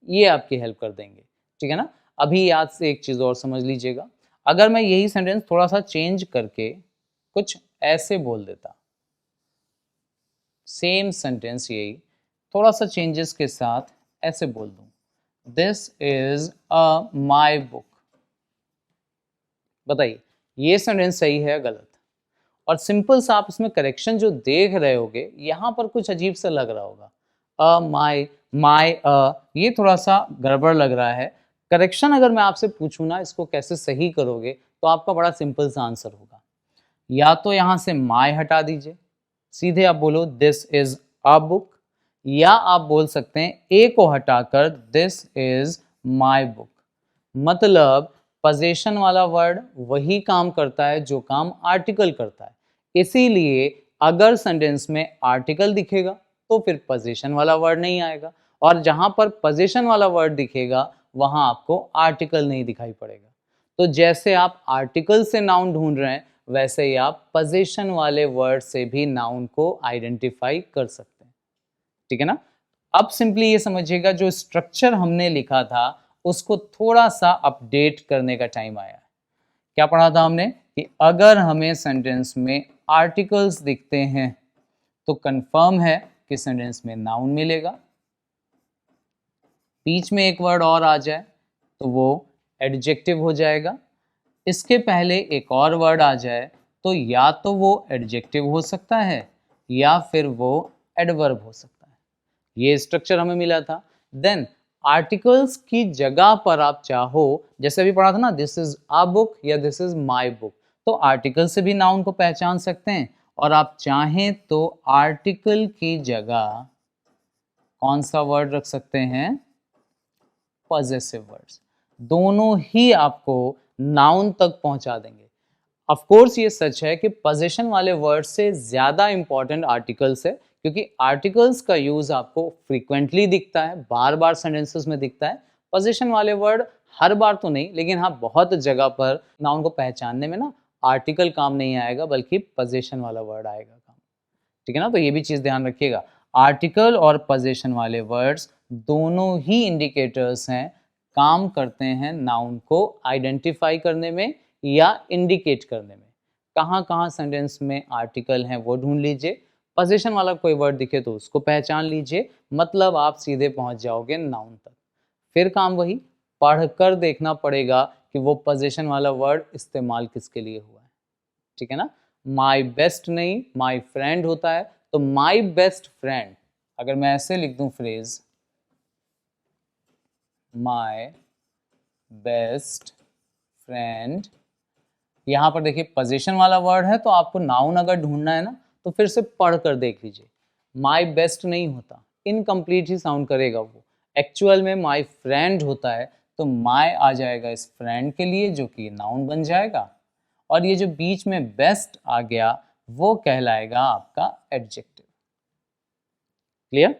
ये आपकी हेल्प कर देंगे, ठीक है ना। अभी याद से एक चीज और समझ लीजिएगा, अगर मैं यही सेंटेंस थोड़ा सा चेंज करके कुछ ऐसे बोल देता, सेम सेंटेंस यही थोड़ा सा चेंजेस के साथ ऐसे बोल दूं, this is a my book, बताइए ये सेंटेंस सही है या गलत। और सिंपल सा आप इसमें करेक्शन जो देख रहे होगे, यहाँ पर कुछ अजीब सा लग रहा होगा, अ माई ये थोड़ा सा गड़बड़ लग रहा है। करेक्शन अगर मैं आपसे पूछूं ना, इसको कैसे सही करोगे, तो आपका बड़ा सिंपल सा आंसर होगा, या तो यहाँ से माई हटा दीजिए, सीधे आप बोलो दिस इज अ बुक, या आप बोल सकते हैं ए को हटाकर दिस इज माई बुक। मतलब पोजीशन वाला वर्ड वही काम करता है जो काम आर्टिकल करता है, इसीलिए अगर सेंटेंस में आर्टिकल दिखेगा तो फिर पोजीशन वाला वर्ड नहीं आएगा, और जहां पर पोजीशन वाला वर्ड दिखेगा वहां आपको आर्टिकल नहीं दिखाई पड़ेगा। तो जैसे आप आर्टिकल से नाउन ढूंढ रहे हैं, वैसे ही आप पोजीशन वाले वर्ड से भी नाउन को आइडेंटिफाई कर सकते हैं, ठीक है ना। अब सिंपली ये समझिएगा, जो स्ट्रक्चर हमने लिखा था उसको थोड़ा सा अपडेट करने का टाइम आया है। क्या पढ़ा था हमने कि अगर हमें सेंटेंस में आर्टिकल्स दिखते हैं तो कंफर्म है कि सेंटेंस में नाउन मिलेगा, बीच में एक वर्ड और आ जाए तो वो एडजेक्टिव हो जाएगा, इसके पहले एक और वर्ड आ जाए तो या तो वो एडजेक्टिव हो सकता है या फिर वो एडवर्ब हो सकता है। ये स्ट्रक्चर हमें मिला था। देन आर्टिकल्स की जगह पर आप चाहो, जैसे अभी पढ़ा था ना दिस इज अ बुक या दिस इज माई बुक, तो आर्टिकल से भी नाउन को पहचान सकते हैं, और आप चाहें तो आर्टिकल की जगह कौन सा वर्ड रख सकते हैं, पॉजेसिव वर्ड्स, दोनों ही आपको नाउन तक पहुंचा देंगे। ऑफ कोर्स ये सच है कि पोजीशन वाले वर्ड से ज़्यादा इंपॉर्टेंट आर्टिकल्स है, क्योंकि आर्टिकल्स का यूज़ आपको फ्रीक्वेंटली दिखता है, बार बार सेंटेंसेस में दिखता है। पोजीशन वाले वर्ड हर बार तो नहीं, लेकिन हाँ बहुत जगह पर नाउन को पहचानने में ना आर्टिकल काम नहीं आएगा, बल्कि पोजीशन वाला वर्ड आएगा काम, ठीक है ना। तो ये भी चीज़ ध्यान रखिएगा, आर्टिकल और पोजीशन वाले वर्ड्स दोनों ही इंडिकेटर्स हैं, काम करते हैं नाउन को आइडेंटिफाई करने में या इंडिकेट करने में। कहाँ कहाँ सेंटेंस में आर्टिकल हैं वो ढूंढ लीजिए, पोजीशन वाला कोई वर्ड दिखे तो उसको पहचान लीजिए, मतलब आप सीधे पहुंच जाओगे नाउन तक। फिर काम वही, पढ़कर देखना पड़ेगा कि वो पोजीशन वाला वर्ड इस्तेमाल किसके लिए हुआ है, ठीक है ना। माई बेस्ट नहीं, माई फ्रेंड होता है, तो माई बेस्ट फ्रेंड अगर मैं ऐसे लिख दूं फ्रेज, माई बेस्ट फ्रेंड, यहाँ पर देखिए पोजीशन वाला वर्ड है, तो आपको नाउन अगर ढूंढना है ना तो फिर से पढ़ कर देख लीजिए, माई बेस्ट नहीं होता, इनकम्प्लीट ही साउंड करेगा वो, एक्चुअल में माई फ्रेंड होता है, तो माई आ जाएगा इस फ्रेंड के लिए जो कि नाउन बन जाएगा, और ये जो बीच में बेस्ट आ गया वो कहलाएगा आपका एडजेक्टिव। क्लियर?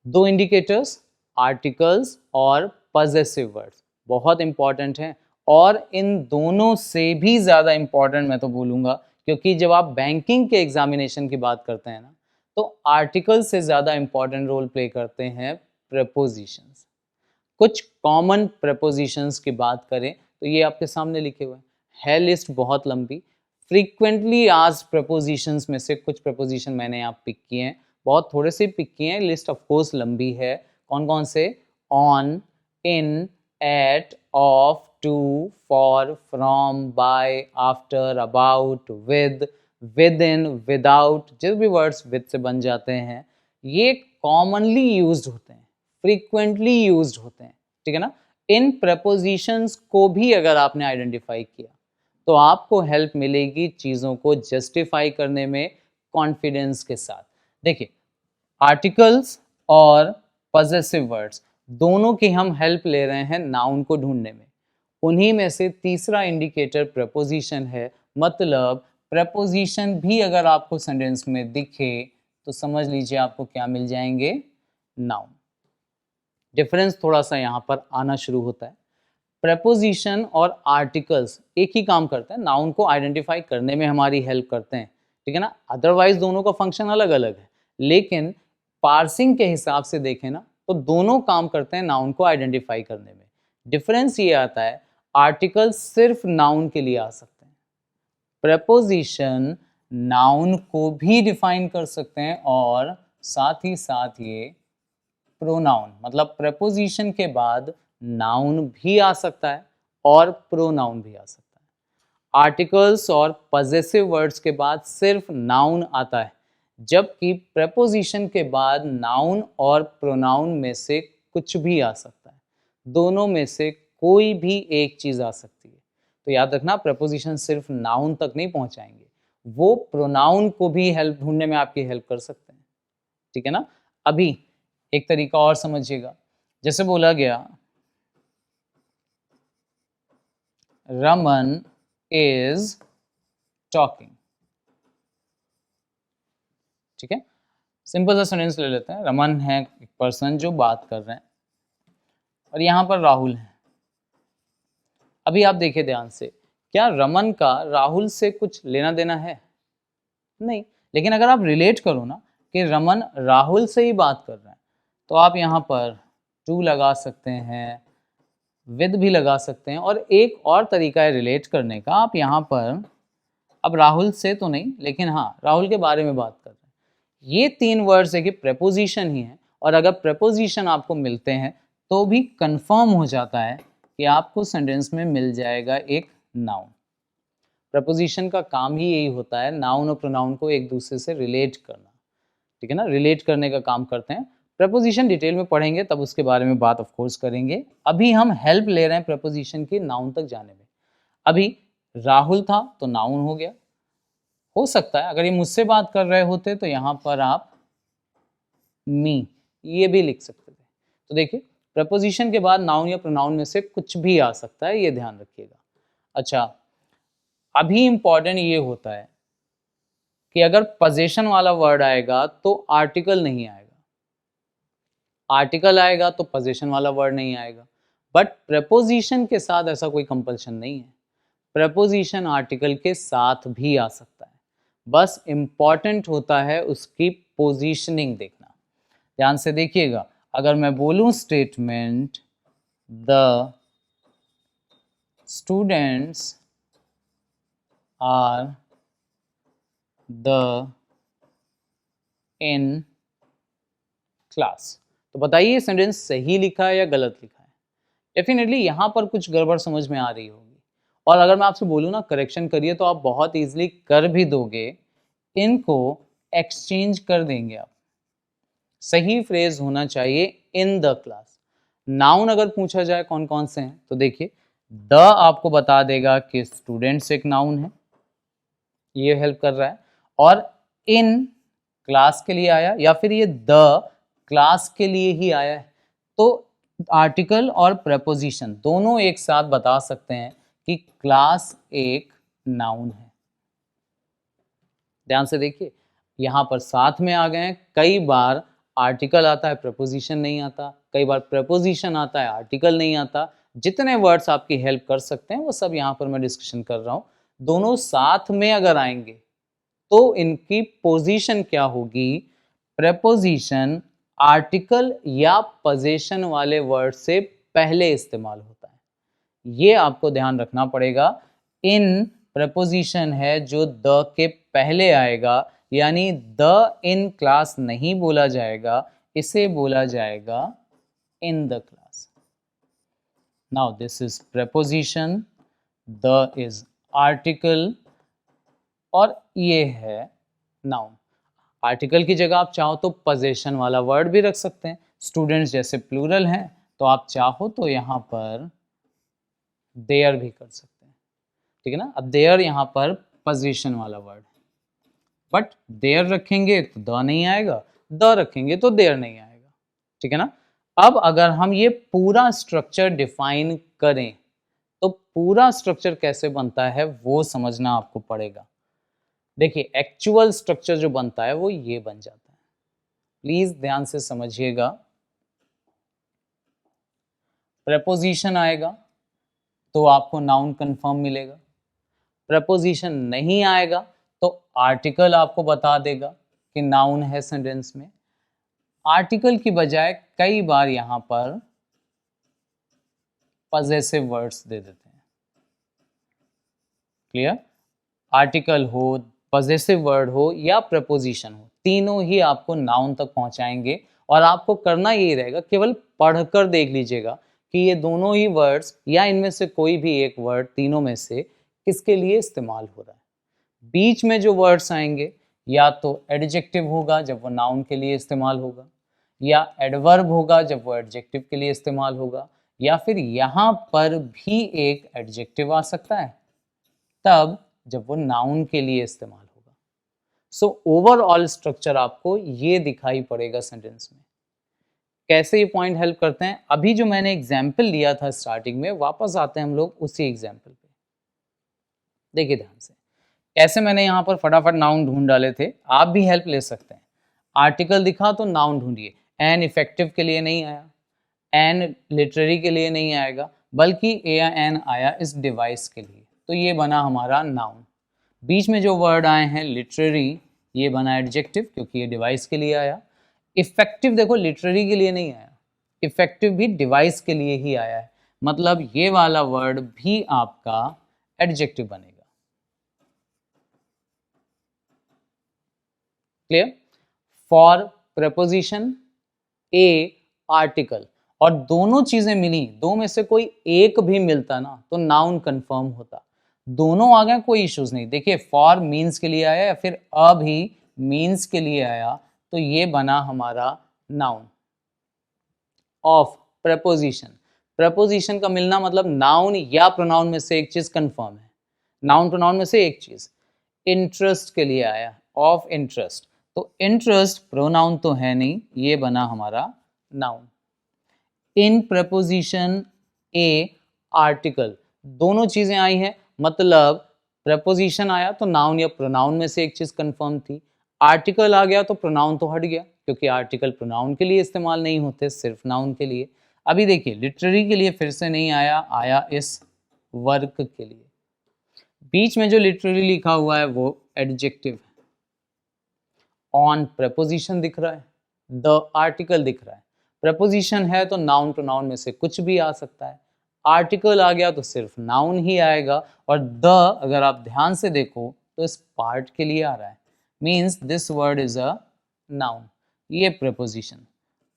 दो इंडिकेटर्स, आर्टिकल्स और पॉजेसिव वर्ड्स बहुत इंपॉर्टेंट हैं, और इन दोनों से भी ज़्यादा इंपॉर्टेंट मैं तो बोलूँगा, क्योंकि जब आप बैंकिंग के एग्जामिनेशन की बात करते हैं ना, तो आर्टिकल से ज़्यादा इंपॉर्टेंट रोल प्ले करते हैं प्रेपोजिशंस। कुछ कॉमन प्रेपोजिशंस की बात करें तो ये आपके सामने लिखे हुए हैं, है लिस्ट बहुत लंबी, फ्रीक्वेंटली आस्क्ड प्रपोजिशंस में से कुछ प्रपोजिशन मैंने यहाँ पिक किए हैं, बहुत थोड़े से पिक किए हैं, लिस्ट ऑफ कोर्स लंबी है। कौन कौन से? On, in, at, of, to, for, from, by, after, about, within, without, जिस भी वर्ड्स विद से बन जाते हैं ये कॉमनली यूज्ड होते हैं, फ्रीक्वेंटली यूज्ड होते हैं, ठीक है ना। इन प्रपोजिशंस को भी अगर आपने आइडेंटिफाई किया तो आपको हेल्प मिलेगी चीज़ों को जस्टिफाई करने में कॉन्फिडेंस के साथ। देखिए, आर्टिकल्स और पजेसिव वर्ड्स दोनों की हम हेल्प ले रहे हैं नाउन को ढूंढने में। उन्हीं में से तीसरा इंडिकेटर प्रपोजिशन है, मतलब प्रपोजिशन भी अगर आपको सेंटेंस में दिखे तो समझ लीजिए आपको क्या मिल जाएंगे? नाउन। डिफरेंस थोड़ा सा यहाँ पर आना शुरू होता है। प्रपोजिशन और आर्टिकल्स एक ही काम करते हैं, नाउन को आइडेंटिफाई करने में हमारी हेल्प करते हैं, ठीक है ना। अदरवाइज दोनों का फंक्शन अलग अलग है, लेकिन पार्सिंग के हिसाब से देखें ना तो दोनों काम करते हैं नाउन को आइडेंटिफाई करने में। डिफरेंस ये आता है, आर्टिकल सिर्फ नाउन के लिए आ सकते हैं, प्रपोजिशन नाउन को भी डिफाइन कर सकते हैं और साथ ही साथ ये प्रोनाउन, मतलब प्रपोजिशन के बाद नाउन भी आ सकता है और प्रोनाउन भी आ सकता है। आर्टिकल्स और पजेसिव वर्ड्स के बाद सिर्फ नाउन आता है, जबकि प्रपोजिशन के बाद नाउन और प्रोनाउन में से कुछ भी आ सकता है, दोनों में से कोई भी एक चीज आ सकती है। तो याद रखना, प्रपोजिशन सिर्फ नाउन तक नहीं पहुंचाएंगे, वो प्रोनाउन को भी हेल्प ढूंढने में आपकी हेल्प कर सकते हैं, ठीक है ना। अभी एक तरीका और समझिएगा, जैसे बोला गया रमन इज टॉकिंग, ठीक है। सिंपल सा सेंटेंस ले लेते हैं, रमन है एक पर्सन जो बात कर रहे हैं और यहां पर राहुल है। अभी आप देखिए ध्यान से, क्या रमन का राहुल से कुछ लेना देना है? नहीं। लेकिन अगर आप रिलेट करो ना कि रमन राहुल से ही बात कर रहे हैं, तो आप यहाँ पर टू लगा सकते हैं, विद भी लगा सकते हैं, और एक और तरीका है रिलेट करने का, आप यहाँ पर अब राहुल से तो नहीं लेकिन हाँ राहुल के बारे में बात कर रहे हैं। ये तीन वर्ड्स है कि प्रपोजिशन ही है, और अगर प्रपोजिशन आपको मिलते हैं तो भी कंफर्म हो जाता है कि आपको सेंटेंस में मिल जाएगा एक नाउन। प्रपोजिशन का काम ही यही होता है, नाउन और प्रोनाउन को एक दूसरे से रिलेट करना, ठीक है ना, रिलेट करने का काम करते हैं। प्रपोजिशन डिटेल में पढ़ेंगे तब उसके बारे में बात ऑफ कोर्स करेंगे, अभी हम हेल्प ले रहे हैं प्रपोजिशन की नाउन तक जाने में। अभी राहुल था तो नाउन हो गया, हो सकता है अगर ये मुझसे बात कर रहे होते तो यहाँ पर आप मी ये भी लिख सकते थे। तो देखिए, प्रपोजिशन के बाद नाउन या प्रोनाउन में से कुछ भी आ सकता है, ये ध्यान रखिएगा। अच्छा, अभी इंपॉर्टेंट ये होता है कि अगर पोजीशन वाला वर्ड आएगा तो आर्टिकल नहीं आएगा, आर्टिकल आएगा तो पोजीशन वाला वर्ड नहीं आएगा। बट प्रपोजिशन के साथ ऐसा कोई कंपल्शन नहीं है, प्रपोजिशन आर्टिकल के साथ भी आ सकता है, बस इंपॉर्टेंट होता है उसकी पोजीशनिंग देखना। ध्यान से देखिएगा, अगर मैं बोलूं statement the students are the in class, तो बताइए सेंटेंस सही लिखा है या गलत लिखा है? डेफिनेटली यहाँ पर कुछ गड़बड़ समझ में आ रही होगी, और अगर मैं आपसे बोलूँ ना करेक्शन करिए तो आप बहुत इजीली कर भी दोगे, इनको एक्सचेंज कर देंगे आप। सही फ्रेज होना चाहिए इन द क्लास। नाउन अगर पूछा जाए कौन कौन से हैं तो देखिए, द आपको बता देगा कि स्टूडेंट्स एक नाउन है, ये हेल्प कर रहा है, और इन क्लास के लिए आया, या फिर ये द क्लास के लिए ही आया है। तो आर्टिकल और प्रपोजिशन दोनों एक साथ बता सकते हैं कि क्लास एक नाउन है। ध्यान से देखिए, यहां पर साथ में आ गए हैं। कई बार आर्टिकल आता है प्रपोजिशन नहीं आता, कई बार प्रपोजिशन आता है आर्टिकल नहीं आता। जितने वर्ड्स आपकी हेल्प कर सकते हैं वो सब यहाँ पर मैं डिस्कशन कर रहा हूँ। दोनों साथ में अगर आएंगे तो इनकी पोजीशन क्या होगी? प्रपोजिशन आर्टिकल या पोजीशन वाले वर्ड से पहले इस्तेमाल होता है, ये आपको ध्यान रखना पड़ेगा। इन प्रपोजिशन है जो द के पहले आएगा, यानी द इन क्लास नहीं बोला जाएगा, इसे बोला जाएगा in the class. Now this is preposition, the is article और ये है नाउन। आर्टिकल की जगह आप चाहो तो पोजेशन वाला वर्ड भी रख सकते हैं। स्टूडेंट्स जैसे प्लूरल हैं तो आप चाहो तो यहाँ पर देयर भी कर सकते हैं, ठीक है ना। अब देयर यहाँ पर पोजीशन वाला वर्ड, बट देयर रखेंगे तो द नहीं आएगा, द रखेंगे तो देयर नहीं आएगा, ठीक है ना। अब अगर हम ये पूरा स्ट्रक्चर डिफाइन करें तो पूरा स्ट्रक्चर कैसे बनता है वो समझना आपको पड़ेगा। देखिए एक्चुअल स्ट्रक्चर जो बनता है वो ये बन जाता है, प्लीज ध्यान से समझिएगा। प्रपोजिशन आएगा तो आपको नाउन कंफर्म मिलेगा, प्रपोजिशन नहीं आएगा तो आर्टिकल आपको बता देगा कि नाउन है सेंटेंस में। आर्टिकल की बजाय कई बार यहां पर पजेसिव वर्ड्स दे देते हैं। क्लियर? आर्टिकल हो, पजेसिव वर्ड हो या प्रपोजिशन हो, तीनों ही आपको नाउन तक पहुंचाएंगे। और आपको करना यही रहेगा, केवल पढ़कर देख लीजिएगा कि ये दोनों ही वर्ड्स या इनमें से कोई भी एक वर्ड तीनों में से किसके लिए इस्तेमाल हो रहा है। बीच में जो वर्ड्स आएंगे या तो एडजेक्टिव होगा जब वो नाउन के लिए इस्तेमाल होगा, या एडवर्ब होगा जब वो एडजेक्टिव के लिए इस्तेमाल होगा, या फिर यहाँ पर भी एक एडजेक्टिव आ सकता है तब जब वो नाउन के लिए इस्तेमाल होगा। सो ओवरऑल स्ट्रक्चर आपको ये दिखाई पड़ेगा सेंटेंस में। कैसे ये पॉइंट हेल्प करते हैं, अभी जो मैंने एग्जाम्पल लिया था स्टार्टिंग में, वापस आते हैं हम लोग उसी एग्जाम्पल पे। देखिए ध्यान से, कैसे मैंने यहाँ पर फटाफट नाउन ढूंढ डाले थे, आप भी हेल्प ले सकते हैं। आर्टिकल दिखा तो नाउन ढूंढिए। एन इफेक्टिव के लिए नहीं आया, एन लिटरेरी के लिए नहीं आएगा, बल्कि ए या एन आया इस डिवाइस के लिए, तो ये बना हमारा नाउन। बीच में जो वर्ड आए हैं लिटरेरी, ये बना एडजेक्टिव क्योंकि ये डिवाइस के लिए आया। इफेक्टिव देखो लिटरेरी के लिए नहीं आया, इफेक्टिव भी डिवाइस के लिए ही आया है, मतलब ये वाला वर्ड भी आपका एडजेक्टिव बनेगा। Clear? For preposition A article, और दोनों चीजें मिली, दो में से कोई एक भी मिलता ना तो नाउन कंफर्म होता। दोनों आ गए कोई इश्यूज नहीं। देखिए फॉर मीन्स के लिए आया या फिर अ भी मीन्स के लिए आया तो ये बना हमारा नाउन। ऑफ प्रपोजिशन, प्रपोजिशन का मिलना मतलब नाउन या प्रोनाउन में से एक चीज कंफर्म है, नाउन प्रोनाउन में से एक चीज। इंटरेस्ट के लिए आया, ऑफ इंटरेस्ट, तो इंटरेस्ट प्रोनाउन तो है नहीं, ये बना हमारा नाउन। इन प्रपोजिशन ए आर्टिकल, दोनों चीजें आई हैं, मतलब प्रपोजिशन आया तो नाउन या प्रोनाउन में से एक चीज कंफर्म थी, आर्टिकल आ गया तो प्रोनाउन तो हट गया, क्योंकि आर्टिकल प्रोनाउन के लिए इस्तेमाल नहीं होते, सिर्फ नाउन के लिए। अभी देखिए लिटरेरी के लिए फिर से नहीं आया, आया इस वर्क के लिए। बीच में जो लिटरेरी लिखा हुआ है वो एडजेक्टिव है। ऑन प्रपोजिशन दिख रहा है, द आर्टिकल दिख रहा है। प्रपोजिशन है तो नाउन प्रोनाउन में से कुछ भी आ सकता है, आर्टिकल आ गया तो सिर्फ नाउन ही आएगा। और द अगर आप ध्यान से देखो तो इस पार्ट के लिए आ रहा है, means this word is a noun. ये preposition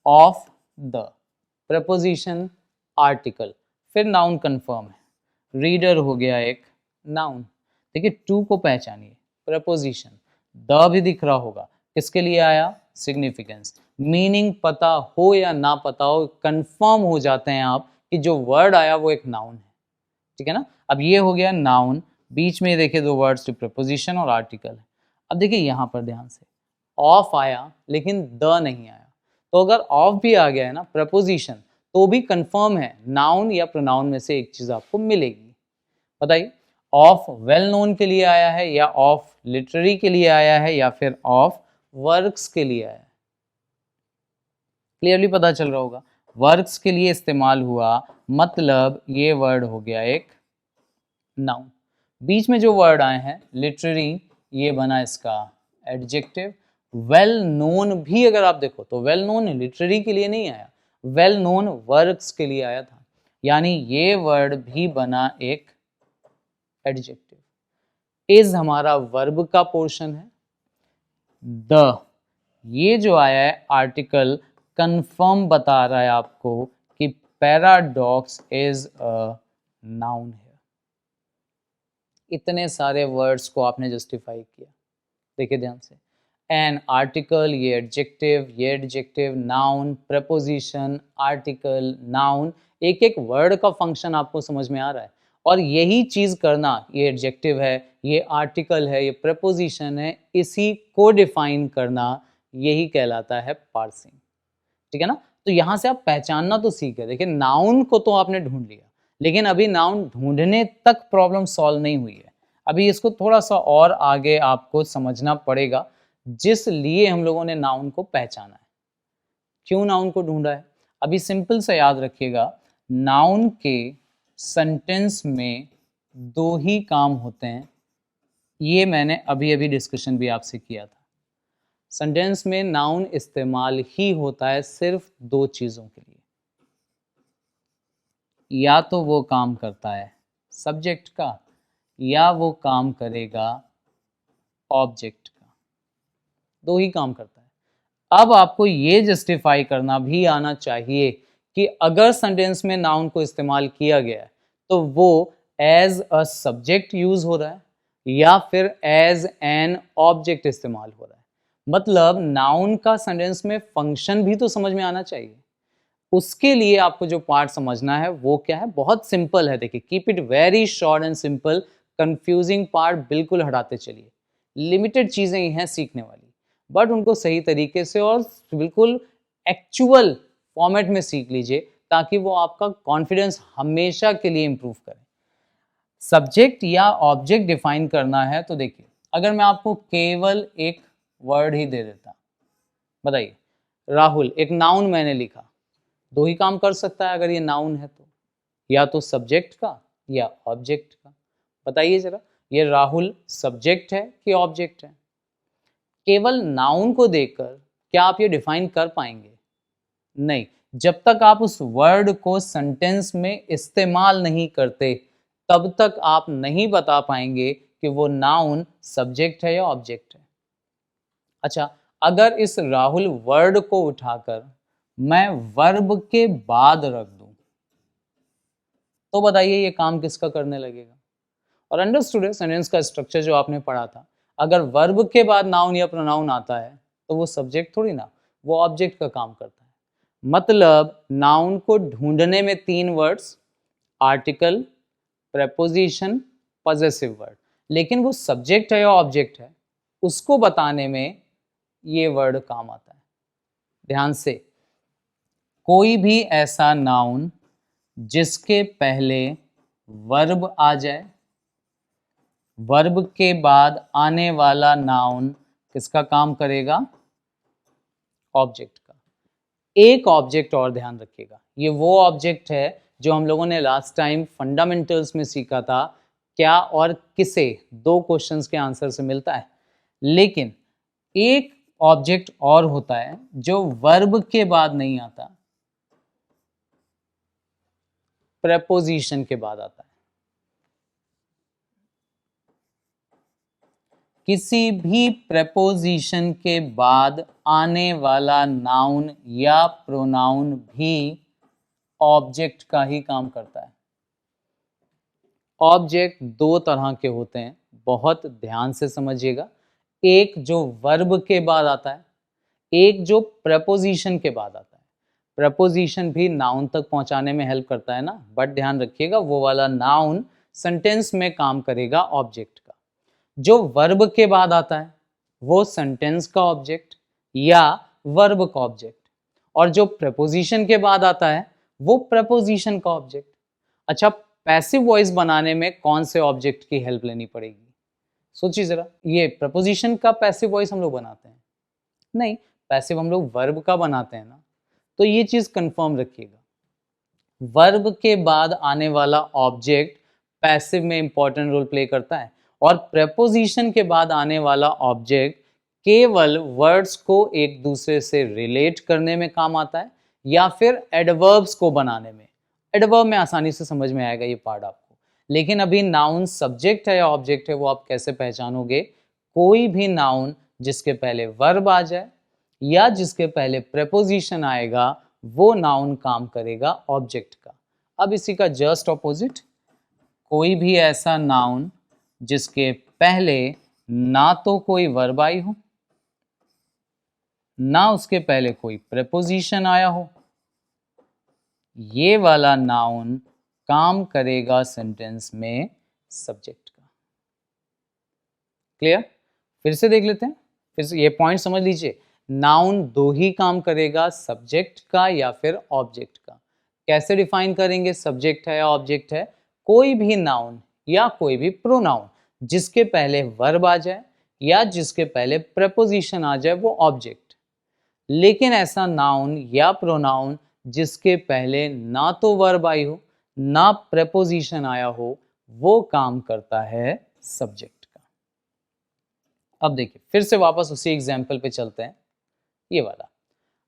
of the, preposition article, फिर नाउन कंफर्म है। रीडर हो गया एक नाउन। देखिए टू को पहचानिए, प्रपोजिशन, द भी दिख रहा होगा, किसके लिए आया, सिग्निफिकेंस। मीनिंग पता हो या ना पता हो, कंफर्म हो जाते हैं आप कि जो वर्ड आया वो एक नाउन है, ठीक है ना। अब ये हो गया नाउन, बीच में देखिए दो वर्ड्स, प्रपोजिशन और आर्टिकल है। अब देखिए यहाँ पर ध्यान से, ऑफ आया लेकिन द नहीं आया, तो अगर ऑफ भी आ गया है ना प्रपोजिशन, तो भी कंफर्म है, नाउन या प्रोनाउन में से एक चीज आपको मिलेगी। बताइए ऑफ वेल नोन के लिए आया है, या ऑफ लिटरेरी के लिए आया है, या फिर ऑफ वर्क्स के लिए आया है। क्लियरली पता चल रहा होगा, वर्क्स के लिए इस्तेमाल हुआ, मतलब ये वर्ड हो गया एक नाउन। बीच में जो वर्ड आए हैं लिटरेरी, ये बना इसका एडजेक्टिव। वेल नोन भी अगर आप देखो तो वेल नोन लिटरेरी के लिए नहीं आया, वेल नोन वर्क्स के लिए आया था, यानी ये वर्ड भी बना एक एडजेक्टिव। इज हमारा वर्ब का पोर्शन है। द, ये जो आया है आर्टिकल कंफर्म बता रहा है आपको कि पैराडॉक्स इज अ नाउन है। इतने सारे वर्ड्स को आपने जस्टिफाई किया, देखिए ध्यान से। एन आर्टिकल, ये adjective, noun, preposition, article, noun, एक एक वर्ड का फंक्शन आपको समझ में आ रहा है। और यही चीज करना, ये एडजेक्टिव है, ये आर्टिकल है, ये प्रपोजिशन है, इसी को डिफाइन करना, यही कहलाता है पार्सिंग। ठीक है ना। तो यहां से आप पहचानना तो सीख गए। देखिए नाउन को तो आपने ढूंढ लिया, लेकिन अभी नाउन ढूंढने तक प्रॉब्लम सॉल्व नहीं हुई है। अभी इसको थोड़ा सा और आगे आपको समझना पड़ेगा, जिस लिए हम लोगों ने नाउन को पहचाना है, क्यों नाउन को ढूंढा है। अभी सिंपल से याद रखिएगा, नाउन के सेंटेंस में दो ही काम होते हैं। ये मैंने अभी अभी डिस्कशन भी आपसे किया था। सेंटेंस में नाउन इस्तेमाल ही होता है सिर्फ दो चीजों के लिए, या तो वो काम करता है सब्जेक्ट का, या वो काम करेगा ऑब्जेक्ट का। दो ही काम करता है। अब आपको ये जस्टिफाई करना भी आना चाहिए कि अगर सेंटेंस में नाउन को इस्तेमाल किया गया है तो वो एज अ सब्जेक्ट यूज हो रहा है या फिर एज एन ऑब्जेक्ट इस्तेमाल हो रहा है। मतलब नाउन का सेंटेंस में फंक्शन भी तो समझ में आना चाहिए। उसके लिए आपको जो पार्ट समझना है वो क्या है, बहुत सिंपल है। देखिए, keep it very short and simple, confusing part बिल्कुल हटाते चलिए। लिमिटेड चीजें ही हैं सीखने वाली, बट उनको सही तरीके से और बिल्कुल एक्चुअल फॉर्मेट में सीख लीजिए, ताकि वो आपका कॉन्फिडेंस हमेशा के लिए इंप्रूव करे। सब्जेक्ट या ऑब्जेक्ट डिफाइन करना है तो देखिए, अगर मैं आपको केवल एक वर्ड ही दे देता, बताइए राहुल, एक नाउन मैंने लिखा, दो ही काम कर सकता है अगर ये नाउन है तो, या तो सब्जेक्ट का या ऑब्जेक्ट का। बताइए जरा, ये राहुल सब्जेक्ट है कि ऑब्जेक्ट है? केवल नाउन को देखकर क्या आप ये डिफाइन कर पाएंगे? नहीं, जब तक आप उस वर्ड को सेंटेंस में इस्तेमाल नहीं करते तब तक आप नहीं बता पाएंगे कि वो नाउन सब्जेक्ट है या ऑब्जेक्ट है। अच्छा, अगर इस राहुल वर्ड को उठाकर मैं वर्ब के बाद रख दूं तो बताइए ये काम किसका करने लगेगा? और अंडरस्टूड है सेंटेंस का स्ट्रक्चर जो आपने पढ़ा था, अगर वर्ब के बाद नाउन या प्रोनाउन आता है तो वो सब्जेक्ट थोड़ी ना, वो ऑब्जेक्ट का काम करता है। मतलब नाउन को ढूंढने में तीन words, article, preposition, possessive word, लेकिन वो सब्जेक्ट है या ऑब्जेक्ट है उसको बताने में ये वर्ड काम आता है। ध्यान से, कोई भी ऐसा नाउन जिसके पहले वर्ब आ जाए, वर्ब के बाद आने वाला नाउन किसका काम करेगा? ऑब्जेक्ट का। एक ऑब्जेक्ट और ध्यान रखिएगा, ये वो ऑब्जेक्ट है जो हम लोगों ने लास्ट टाइम फंडामेंटल्स में सीखा था, क्या और किसे, दो क्वेश्चंस के आंसर से मिलता है। लेकिन एक ऑब्जेक्ट और होता है जो वर्ब के बाद नहीं आता, प्रेपोजिशन के बाद आता है। किसी भी प्रेपोजिशन के बाद आने वाला नाउन या प्रोनाउन भी ऑब्जेक्ट का ही काम करता है। ऑब्जेक्ट दो तरह के होते हैं, बहुत ध्यान से समझिएगा। एक जो वर्ब के बाद आता है, एक जो प्रपोजिशन के बाद आता है। प्रपोजिशन भी नाउन तक पहुंचाने में हेल्प करता है ना, बट ध्यान रखिएगा वो वाला नाउन सेंटेंस में काम करेगा ऑब्जेक्ट का। जो वर्ब के बाद आता है वो सेंटेंस का ऑब्जेक्ट या वर्ब का ऑब्जेक्ट, और जो प्रपोजिशन के बाद आता है वो प्रपोजिशन का ऑब्जेक्ट। अच्छा, पैसिव वॉइस बनाने में कौन से ऑब्जेक्ट की हेल्प लेनी पड़ेगी? सोचिए जरा, ये प्रपोजिशन का पैसिव वॉइस हम लोग बनाते हैं? नहीं, पैसिव हम लोग वर्ब का बनाते हैं ना। तो ये चीज कंफर्म रखिएगा, वर्ब के बाद आने वाला ऑब्जेक्ट पैसिव में इंपॉर्टेंट रोल प्ले करता है, और प्रेपोजिशन के बाद आने वाला ऑब्जेक्ट केवल वर्ड्स को एक दूसरे से रिलेट करने में काम आता है, या फिर एडवर्ब्स को बनाने में। एडवर्ब में आसानी से समझ में आएगा ये पार्ट आपको, लेकिन अभी नाउन सब्जेक्ट है या ऑब्जेक्ट है वो आप कैसे पहचानोगे? कोई भी नाउन जिसके पहले वर्ब आ जाए या जिसके पहले प्रेपोजिशन आएगा वो नाउन काम करेगा ऑब्जेक्ट का। अब इसी का जस्ट ऑपोजिट, कोई भी ऐसा नाउन जिसके पहले ना तो कोई वर्ब आई हो ना उसके पहले कोई प्रेपोजिशन आया हो, ये वाला नाउन काम करेगा सेंटेंस में सब्जेक्ट का। क्लियर? फिर से देख लेते हैं, फिर से ये पॉइंट समझ लीजिए। नाउन दो ही काम करेगा, सब्जेक्ट का या फिर ऑब्जेक्ट का। कैसे डिफाइन करेंगे सब्जेक्ट है या ऑब्जेक्ट है? कोई भी नाउन या कोई भी प्रोनाउन जिसके पहले वर्ब आ जाए या जिसके पहले प्रेपोजिशन आ जाए वो ऑब्जेक्ट। लेकिन ऐसा नाउन या प्रोनाउन जिसके पहले ना तो वर्ब आई हो ना प्रेपोजिशन आया हो वो काम करता है सब्जेक्ट का। अब देखिए फिर से वापस उसी एग्जाम्पल पे चलते हैं। ये वाला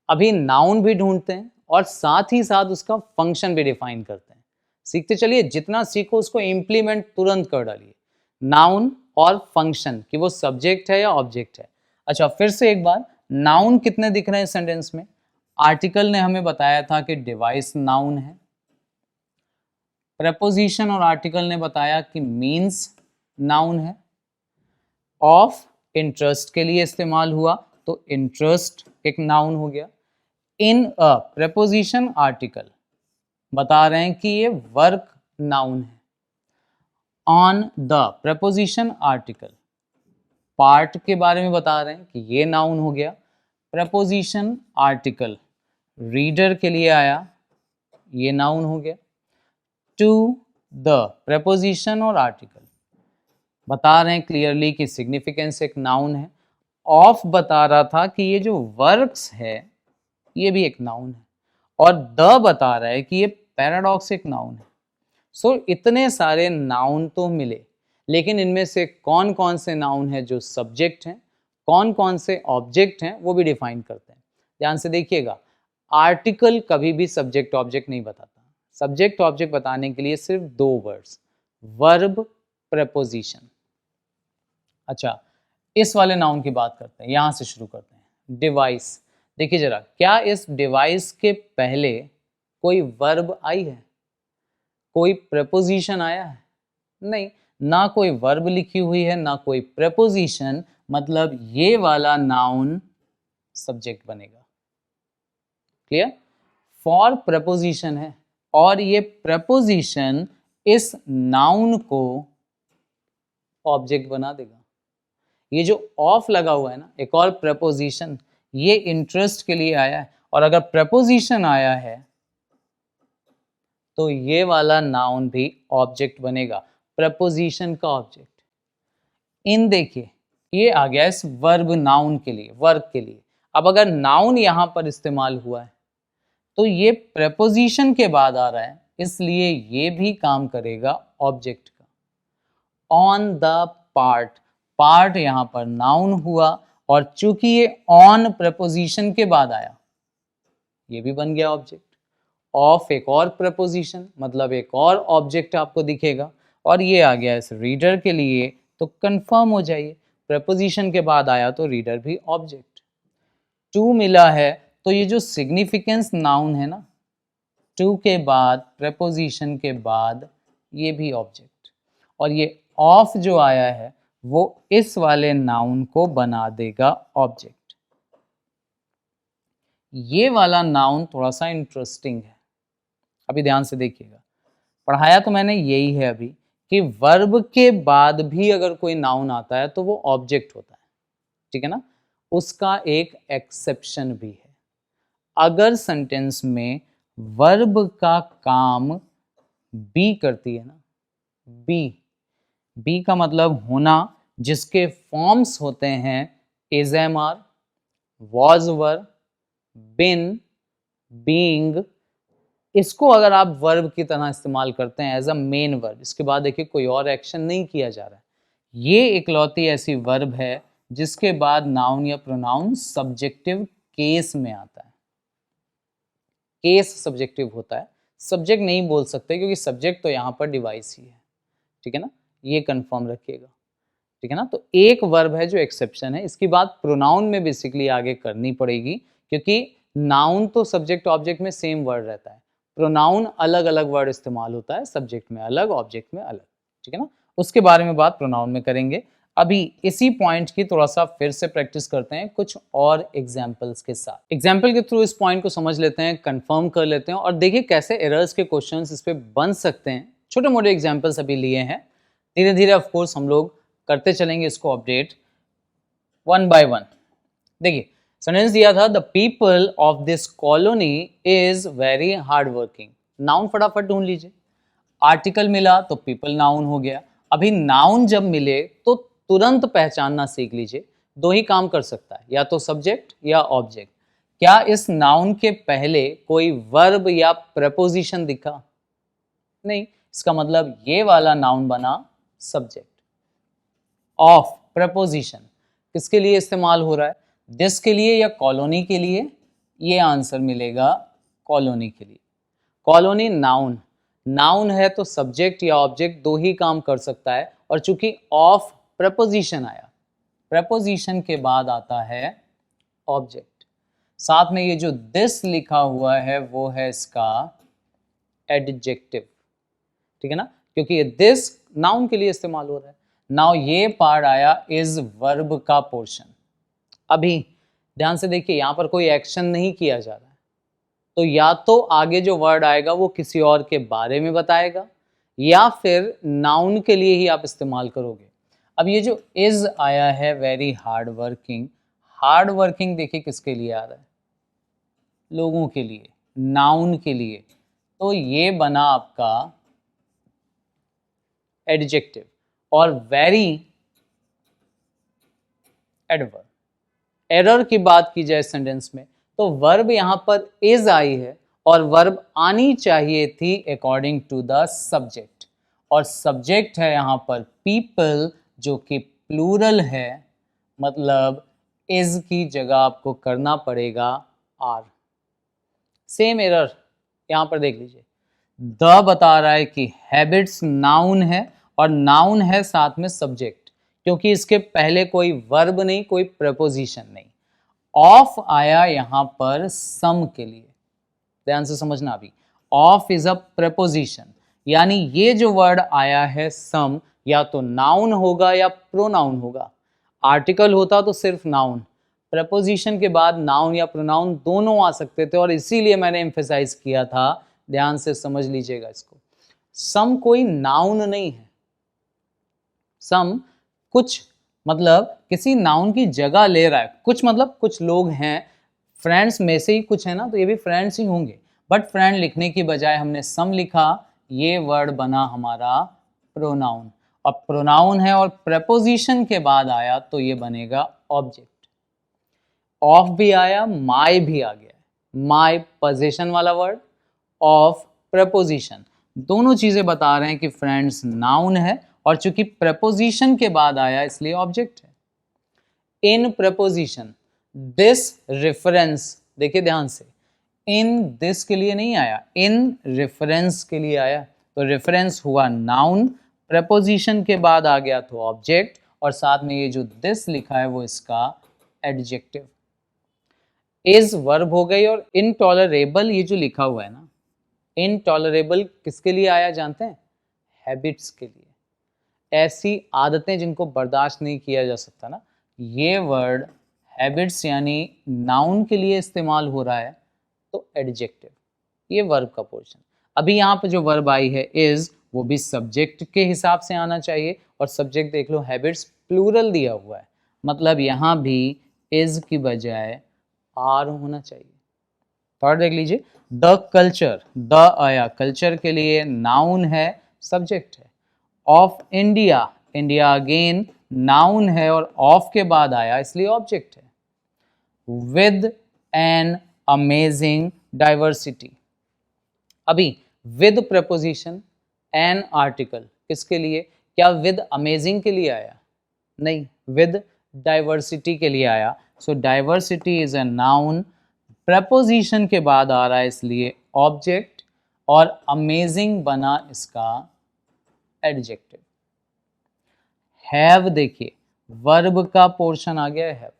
अभी नाउन भी ढूंढते हैं और साथ ही साथ उसका फंक्शन भी डिफाइन करते हैं। सीखते चलिए, जितना सीखो उसको इम्प्लीमेंट तुरंत कर डालिए। नाउन और फंक्शन कि वो सब्जेक्ट है या ऑब्जेक्ट है। अच्छा फिर से एक बार, नाउन कितने दिख रहे हैं सेंटेंस में? आर्टिकल ने हमें बताया था कि डिवाइस नाउन है, प्रेपोजिशन और आर्टिकल ने बताया कि मीन्स नाउन है, ऑफ इंटरेस्ट के लिए इस्तेमाल हुआ तो इंटरेस्ट एक नाउन हो गया, इन अ प्रेपोजिशन आर्टिकल बता रहे हैं कि ये वर्क नाउन है, on the preposition article part के बारे में बता रहे हैं कि ये नाउन हो गया, प्रेपोजिशन आर्टिकल रीडर के लिए आया ये नाउन हो गया, टू द प्रेपोजिशन और आर्टिकल बता रहे हैं क्लियरली कि सिग्निफिकेंस एक नाउन है, ऑफ बता रहा था कि ये जो वर्क्स है ये भी एक नाउन है, और द बता रहा है कि ये पैराडॉक्स एक नाउन है। सो इतने सारे नाउन तो मिले, लेकिन इनमें से कौन कौन से नाउन है जो सब्जेक्ट हैं, कौन कौन से ऑब्जेक्ट हैं वो भी डिफाइन करते हैं। ध्यान से देखिएगा, आर्टिकल कभी भी सब्जेक्ट ऑब्जेक्ट नहीं बताता। सब्जेक्ट ऑब्जेक्ट बताने के लिए सिर्फ दो वर्ड्स, वर्ब प्रेपोजिशन। अच्छा इस वाले नाउन की बात करते हैं, यहां से शुरू करते हैं। डिवाइस, देखिए जरा, क्या इस डिवाइस के पहले कोई वर्ब आई है, कोई प्रेपोजिशन आया है? नहीं, ना कोई वर्ब लिखी हुई है ना कोई प्रेपोजिशन, मतलब ये वाला नाउन सब्जेक्ट बनेगा। क्लियर? फॉर प्रेपोजिशन है और ये प्रेपोजिशन इस नाउन को ऑब्जेक्ट बना देगा। ये जो ऑफ लगा हुआ है ना, एक और प्रेपोजिशन, ये इंटरेस्ट के लिए आया है, और अगर प्रेपोजिशन आया है तो ये वाला नाउन भी ऑब्जेक्ट बनेगा, प्रेपोजिशन का ऑब्जेक्ट। इन देखिए ये आ गया इस वर्ब नाउन के लिए, वर्ब के लिए। अब अगर नाउन यहां पर इस्तेमाल हुआ है तो ये प्रेपोजिशन के बाद आ रहा है, इसलिए ये भी काम करेगा ऑब्जेक्ट का। ऑन द पार्ट, पार्ट यहां पर नाउन हुआ, और चूंकि ये ऑन प्रेपोजिशन के बाद आया ये भी बन गया ऑब्जेक्ट। ऑफ एक और प्रेपोजिशन, मतलब एक और ऑब्जेक्ट आपको दिखेगा, और ये आ गया इस रीडर के लिए, तो कंफर्म हो जाइए प्रेपोजिशन के बाद आया तो रीडर भी ऑब्जेक्ट। टू मिला है तो ये जो सिग्निफिकेंस नाउन है ना, टू के बाद प्रेपोजिशन के बाद ये भी ऑब्जेक्ट, और ये ऑफ जो आया है वो इस वाले नाउन को बना देगा ऑब्जेक्ट। ये वाला नाउन थोड़ा सा इंटरेस्टिंग है, अभी ध्यान से देखिएगा। पढ़ाया तो मैंने यही है अभी कि वर्ब के बाद भी अगर कोई नाउन आता है तो वो ऑब्जेक्ट होता है, ठीक है ना। उसका एक एक्सेप्शन भी है, अगर सेंटेंस में वर्ब का काम बी करती है ना, बी का मतलब होना, जिसके फॉर्म्स होते हैं is am are, was were, been, being. इसको अगर आप वर्ब की तरह इस्तेमाल करते हैं एज अ मेन वर्ब, इसके बाद देखिए कोई और एक्शन नहीं किया जा रहा है, ये इकलौती ऐसी वर्ब है जिसके बाद नाउन या प्रोनाउन सब्जेक्टिव केस में आता है। केस सब्जेक्टिव होता है, सब्जेक्ट नहीं बोल सकते क्योंकि सब्जेक्ट तो यहाँ पर डिवाइस ही है। ठीक है ना, ये कंफर्म रखिएगा, ठीक है ना। तो एक वर्ब है जो एक्सेप्शन है, इसकी बात प्रोनाउन में बेसिकली आगे करनी पड़ेगी, क्योंकि नाउन तो सब्जेक्ट ऑब्जेक्ट में सेम वर्ड रहता है, प्रोनाउन अलग अलग वर्ड इस्तेमाल होता है, सब्जेक्ट में अलग ऑब्जेक्ट में अलग, ठीक है ना। उसके बारे में बात प्रोनाउन में करेंगे। अभी इसी पॉइंट की थोड़ा सा फिर से प्रैक्टिस करते हैं कुछ और एग्जाम्पल्स के साथ। एग्जाम्पल के थ्रू इस पॉइंट को समझ लेते हैं, कंफर्म कर लेते हैं और देखिए कैसे एरर्स के क्वेश्चंस इस पे बन सकते हैं। छोटे मोटे एग्जाम्पल्स अभी लिए हैं, धीरे धीरे ऑफकोर्स हम लोग करते चलेंगे इसको अपडेट वन बाय वन। देखिए सेंटेंस दिया था, the people of this colony is very hard working. Noun फटाफट ढूंढ लीजिए, आर्टिकल मिला तो पीपल नाउन हो गया। अभी नाउन जब मिले तो तुरंत पहचानना सीख लीजिए, दो ही काम कर सकता है, या तो सब्जेक्ट या ऑब्जेक्ट। क्या इस नाउन के पहले कोई वर्ब या प्रपोजिशन दिखा? नहीं, इसका मतलब ये वाला नाउन बना सब्जेक्ट। ऑफ प्रपोजिशन किसके लिए इस्तेमाल हो रहा है, दिस के लिए या कॉलोनी के लिए? ये आंसर मिलेगा कॉलोनी के लिए। कॉलोनी नाउन, नाउन है तो सब्जेक्ट या ऑब्जेक्ट दो ही काम कर सकता है, और चूंकि ऑफ प्रपोजिशन आया, प्रपोजिशन के बाद आता है ऑब्जेक्ट। साथ में ये जो दिस लिखा हुआ है वो है इसका एडजेक्टिव, ठीक है ना, क्योंकि ये दिस नाउन के लिए इस्तेमाल हो रहा है। नाउ ये पार्ट आया इज वर्ब का पोर्शन। अभी ध्यान से देखिए, यहां पर कोई एक्शन नहीं किया जा रहा है, तो या तो आगे जो वर्ड आएगा वो किसी और के बारे में बताएगा, या फिर नाउन के लिए ही आप इस्तेमाल करोगे। अब ये जो इज आया है very hard working, hard working देखिए किसके लिए आ रहा है, लोगों के लिए, नाउन के लिए, तो ये बना आपका एडजेक्टिव। और वेरी एडवर्ब। एरर की बात की जाए सेंटेंस में, तो वर्ब यहां पर इज आई है और वर्ब आनी चाहिए थी अकॉर्डिंग टू द सब्जेक्ट, और सब्जेक्ट है यहां पर पीपल जो कि प्लूरल है, मतलब इज की जगह आपको करना पड़ेगा आर। सेम एरर यहां पर देख लीजिए, द बता रहा है कि हैबिट्स नाउन है और नाउन है साथ में सब्जेक्ट, क्योंकि इसके पहले कोई वर्ब नहीं, कोई प्रपोजिशन नहीं। ऑफ आया यहां पर सम के लिए, ध्यान से समझना। अभी ऑफ इज अ प्रपोजिशन, यानी ये जो वर्ड आया है सम, या तो नाउन होगा या प्रोनाउन होगा। आर्टिकल होता तो सिर्फ नाउन, प्रपोजिशन के बाद नाउन या प्रोनाउन दोनों आ सकते थे, और इसीलिए मैंने एम्फेसाइज किया था, ध्यान से समझ लीजिएगा इसको। सम कोई नाउन नहीं है, सम कुछ मतलब किसी नाउन की जगह ले रहा है, कुछ मतलब कुछ लोग हैं, फ्रेंड्स में से ही कुछ है ना, तो ये भी फ्रेंड्स ही होंगे, बट फ्रेंड लिखने की बजाय हमने सम लिखा, ये वर्ड बना हमारा प्रोनाउन। अब प्रोनाउन है और प्रपोजिशन के बाद आया तो ये बनेगा ऑब्जेक्ट। ऑफ भी आया, माय भी आ गया, माय पोजीशन वाला वर्ड, ऑफ प्रपोजिशन, दोनों चीजें बता रहे हैं कि फ्रेंड्स नाउन है, और चूंकि प्रपोजिशन के बाद आया इसलिए ऑब्जेक्ट है। इन प्रपोजिशन, दिस रेफरेंस, देखिए ध्यान से, इन दिस के लिए नहीं आया, इन रेफरेंस के लिए आया, तो रेफरेंस हुआ नाउन, प्रपोजिशन के बाद आ गया तो ऑब्जेक्ट, और साथ में ये जो दिस लिखा है वो इसका एडजेक्टिव। इज वर्ब हो गई, और इनटॉलरेबल ये जो लिखा हुआ है ना, इनटॉलरेबल किसके लिए आया जानते हैं? हैबिट्स के लिए, ऐसी आदतें जिनको बर्दाश्त नहीं किया जा सकता ना, ये वर्ड हैबिट्स यानी नाउन के लिए इस्तेमाल हो रहा है, तो एडजेक्टिव, ये वर्ब का पोर्शन। अभी यहाँ पे जो वर्ब आई है इज, वो भी सब्जेक्ट के हिसाब से आना चाहिए, और सब्जेक्ट देख लो हैबिट्स प्लूरल दिया हुआ है, मतलब यहाँ भी इज की बजाय आर होना चाहिए। थर्ड देख लीजिए, द कल्चर, द आया कल्चर के लिए, नाउन है सब्जेक्ट है। Of India, India again noun है और ऑफ के बाद आया इसलिए ऑब्जेक्ट है। विद एन अमेजिंग डाइवर्सिटी, अभी विद प्रपोजिशन, एन आर्टिकल किसके लिए? क्या विद अमेजिंग के लिए आया? नहीं, विद डाइवर्सिटी के लिए आया। So diversity is a noun, preposition के बाद आ रहा है इसलिए ऑब्जेक्ट, और अमेजिंग बना इसका एडजेक्टिव। हैव देखिए वर्ब का पोर्शन आ गया है हैव।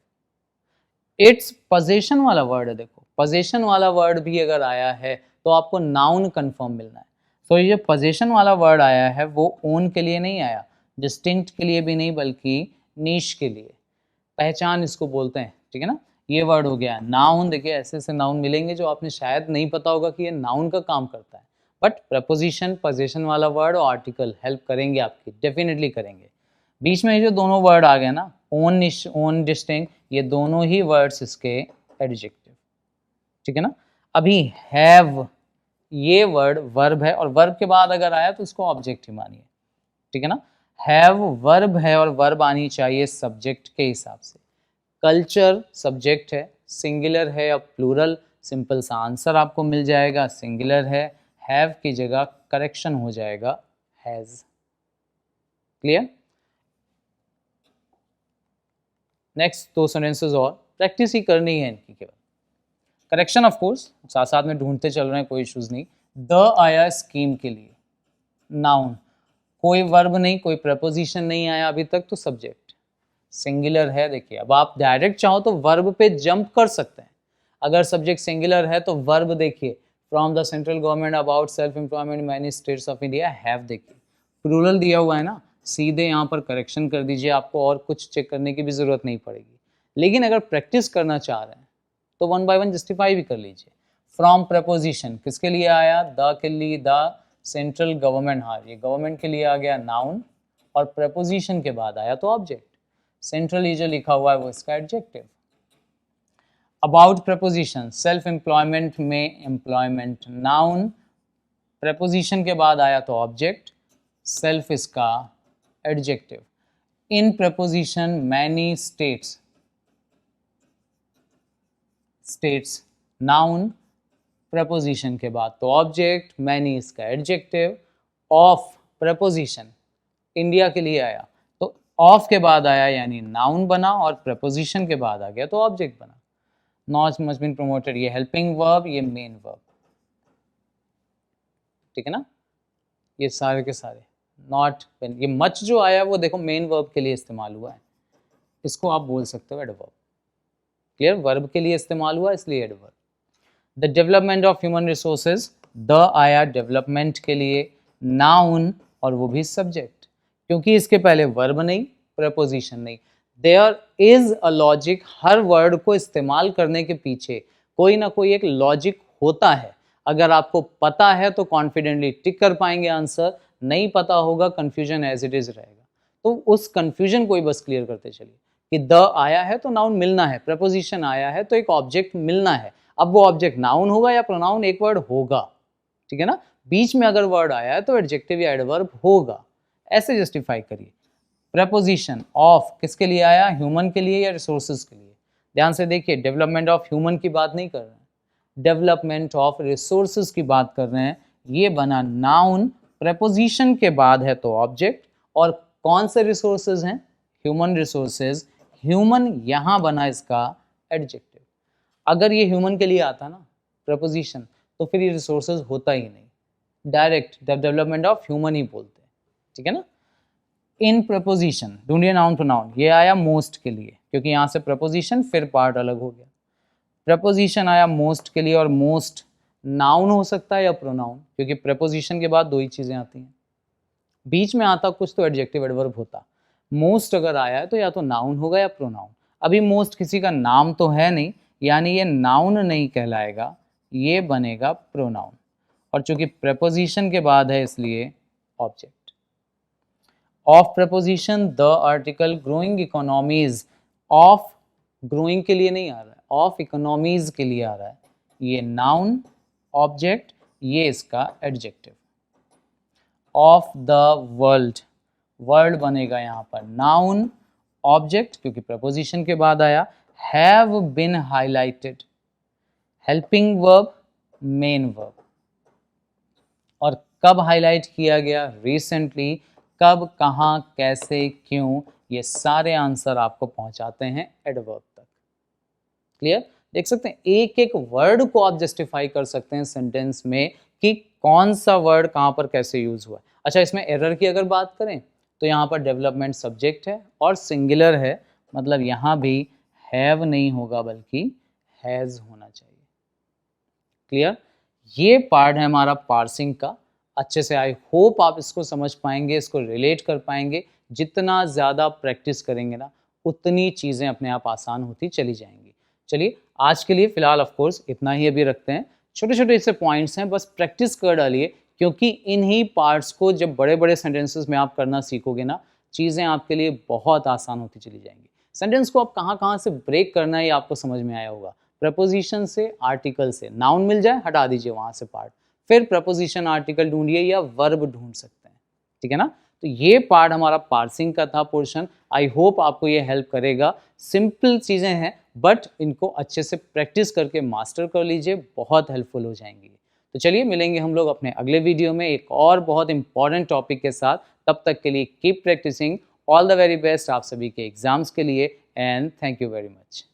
इट्स पोजीशन वाला वर्ड है, देखो पोजीशन वाला वर्ड भी अगर आया है तो आपको नाउन कंफर्म मिलना है। तो ये पोजीशन वाला वर्ड आया है वो ओन के लिए नहीं आया, डिस्टिंक्ट के लिए भी नहीं, बल्कि नीश के लिए, पहचान इसको बोलते हैं, ठीक है ना। ये वर्ड हो गया नाउन। देखिए ऐसे ऐसे नाउन मिलेंगे जो आपने शायद नहीं पता होगा कि ये नाउन का काम करता है, बट प्रपोजिशन पोजीशन वाला वर्ड और आर्टिकल हेल्प करेंगे आपकी, डेफिनेटली करेंगे। बीच में ये जो दोनों वर्ड आ गए ना, ओन ओन डिस्टिंक्ट, ये दोनों ही वर्ड्स इसके एडजेक्टिव, ठीक है ना। अभी हैव ये वर्ड वर्ब है और वर्ब के बाद अगर आया तो इसको ऑब्जेक्ट ही मानिए, ठीक है ना। हैव वर्ब है और वर्ब आनी चाहिए सब्जेक्ट के हिसाब से। कल्चर सब्जेक्ट है, सिंगुलर है या प्लूरल, सिंपल सा आंसर आपको मिल जाएगा, सिंगुलर है। हैव की जगह करेक्शन हो जाएगा हैज। क्लियर। नेक्स्ट दो सेंटेंसेस और प्रैक्टिस ही करनी है इनकी केवल, करेक्शन ऑफ कोर्स साथ साथ में ढूंढते चल रहे हैं, कोई इश्यूज नहीं। द आया स्कीम के लिए, नाउन, कोई वर्ब नहीं, कोई प्रपोजिशन नहीं आया अभी तक, तो सब्जेक्ट सिंगुलर है। देखिए अब आप डायरेक्ट चाहो तो वर्ब पे जंप कर सकते हैं। अगर सब्जेक्ट सिंगुलर है तो वर्ब देखिए from the central government about self employment many states of India, have देखिए प्लूरल दिया हुआ है ना, सीधे यहाँ पर करेक्शन कर दीजिए, आपको और कुछ चेक करने की भी जरूरत नहीं पड़ेगी। लेकिन अगर प्रैक्टिस करना चाह रहे हैं तो वन बाय वन जस्टिफाई भी कर लीजिए। फ्रॉम प्रपोजिशन किसके लिए आया, द के लिए, द सेंट्रल गवर्नमेंट, हाँ ये गवर्नमेंट के लिए आ गया नाउन, और प्रपोजिशन के बाद आया तो ऑब्जेक्ट, सेंट्रल ये जो लिखा हुआ है वो इसका adjective. About preposition self employment में एम्प्लॉयमेंट नाउन, प्रपोजिशन के बाद आया तो ऑब्जेक्ट, सेल्फ इसका adjective. In preposition many states, states noun, preposition के बाद तो ऑब्जेक्ट, मैनी इसका एडजेक्टिव। ऑफ प्रपोजिशन इंडिया के लिए आया तो ऑफ के बाद आया यानी नाउन बना, और प्रपोजिशन के बाद आ गया तो ऑब्जेक्ट बना। नॉट मच बीन प्रमोटेड, ये हेल्पिंग वर्ब, ये मेन वर्ब, ठीक है ना। ये सारे के सारे नॉट, ये मच जो आया वो देखो मेन वर्ब के लिए इस्तेमाल हुआ है, इसको आप बोल सकते हो एडवर्ब। क्लियर, वर्ब के लिए इस्तेमाल हुआ इसलिए adverb. The development of human resources, the आया डेवलपमेंट के लिए, नाउन और वो भी सब्जेक्ट, क्योंकि इसके पहले वर्ब नहीं, प्रपोजिशन नहीं। देयर इज अ लॉजिक, हर वर्ड को इस्तेमाल करने के पीछे कोई ना कोई एक लॉजिक होता है। अगर आपको पता है तो कॉन्फिडेंटली टिक कर पाएंगे आंसर, नहीं पता होगा कंफ्यूजन एज इट इज रहेगा। तो उस कंफ्यूजन को ही बस क्लियर करते चलिए कि द आया है तो नाउन मिलना है, प्रपोजिशन आया है तो एक ऑब्जेक्ट मिलना है। अब वो ऑब्जेक्ट नाउन होगा या प्रोनाउन, एक वर्ड होगा, ठीक है ना। बीच में अगर वर्ड आया है तो एडजेक्टिव या एडवर्ब होगा, ऐसे जस्टिफाई करिए। प्रपोजिशन ऑफ किसके लिए आया, ह्यूमन के लिए या रिसोर्सेज के लिए। ध्यान से देखिए, डेवलपमेंट ऑफ ह्यूमन की बात नहीं कर रहे हैं, डेवलपमेंट ऑफ रिसोर्सेज की बात कर रहे हैं। ये बना नाउन, प्रपोजिशन के बाद है तो ऑब्जेक्ट, और कौन से रिसोर्सेज हैं, ह्यूमन रिसोर्सेज, ह्यूमन यहां बना इसका एडजेक्टिव। अगर ये ह्यूमन के लिए आता ना प्रपोजिशन तो फिर ये रिसोर्सेज होता ही नहीं, डायरेक्ट डेवलपमेंट ऑफ ह्यूमन ही बोलते हैं, ठीक है ना। इन प्रपोजिशन ढूंढिए नाउन प्रोनाउन, ये आया मोस्ट के लिए क्योंकि यहाँ से प्रपोजिशन फिर पार्ट अलग हो गया। प्रपोजिशन आया मोस्ट के लिए, और मोस्ट नाउन हो सकता है या प्रोनाउन, क्योंकि प्रपोजिशन के बाद दो ही चीजें आती हैं, बीच में आता कुछ तो एडजेक्टिव एडवर्ब होता। मोस्ट अगर आया है तो या तो नाउन होगा या प्रोनाउन। अभी मोस्ट किसी का नाम तो है नहीं, यानी ये नाउन नहीं कहलाएगा, ये बनेगा प्रोनाउन, और चूंकि प्रपोजिशन के बाद है इसलिए object. Of preposition the article growing economies, of growing के लिए नहीं आ रहा है, ऑफ इकोनॉमीज के लिए आ रहा है, ये नाउन, ऑब्जेक्ट, ये इसका adjective. Of the world, world बनेगा यहाँ पर नाउन, ऑब्जेक्ट क्योंकि प्रपोजिशन के बाद आया। Have been highlighted, helping verb, main verb, और कब हाईलाइट किया गया, रिसेंटली, कब, कहाँ, कैसे, क्यों, ये सारे आंसर आपको पहुंचाते हैं एडवर्ब तक। क्लियर, देख सकते हैं एक एक वर्ड को आप जस्टिफाई कर सकते हैं सेंटेंस में कि कौन सा वर्ड कहां पर कैसे यूज हुआ है। अच्छा, इसमें एरर की अगर बात करें तो यहाँ पर डेवलपमेंट सब्जेक्ट है और सिंगुलर है, मतलब यहाँ भी हैव नहीं होगा बल्कि हैज़ होना चाहिए। क्लियर? ये पार्ट है हमारा पार्सिंग का। अच्छे से आई होप आप इसको समझ पाएंगे, इसको रिलेट कर पाएंगे। जितना ज़्यादा प्रैक्टिस करेंगे ना, उतनी चीज़ें अपने आप आसान होती चली जाएंगी। चलिए आज के लिए फ़िलहाल ऑफ कोर्स इतना ही अभी रखते हैं। छोटे छोटे इससे पॉइंट्स हैं, बस प्रैक्टिस कर डालिए, क्योंकि इन्हीं पार्ट्स को जब बड़े बड़े सेंटेंसेस में आप करना सीखोगे ना, चीज़ें आपके लिए बहुत आसान होती चली जाएंगी। सेंटेंस को आप कहाँ कहाँ से ब्रेक करना है ये आपको समझ में आया होगा। प्रपोजिशन से, आर्टिकल से, नाउन मिल जाए हटा दीजिए वहाँ से पार्ट, फिर प्रपोजिशन आर्टिकल ढूंढिए या वर्ब ढूंढ सकते हैं, ठीक है ना। तो ये पार्ट हमारा पार्सिंग का था पोर्शन। आई होप आपको ये हेल्प करेगा। सिंपल चीज़ें हैं बट इनको अच्छे से प्रैक्टिस करके मास्टर कर लीजिए, बहुत हेल्पफुल हो जाएंगी। तो चलिए मिलेंगे हम लोग अपने अगले वीडियो में एक और बहुत इंपॉर्टेंट टॉपिक के साथ। तब तक के लिए keep practising. All the very best आप सभी के एग्जाम्स के लिए and thank you very much.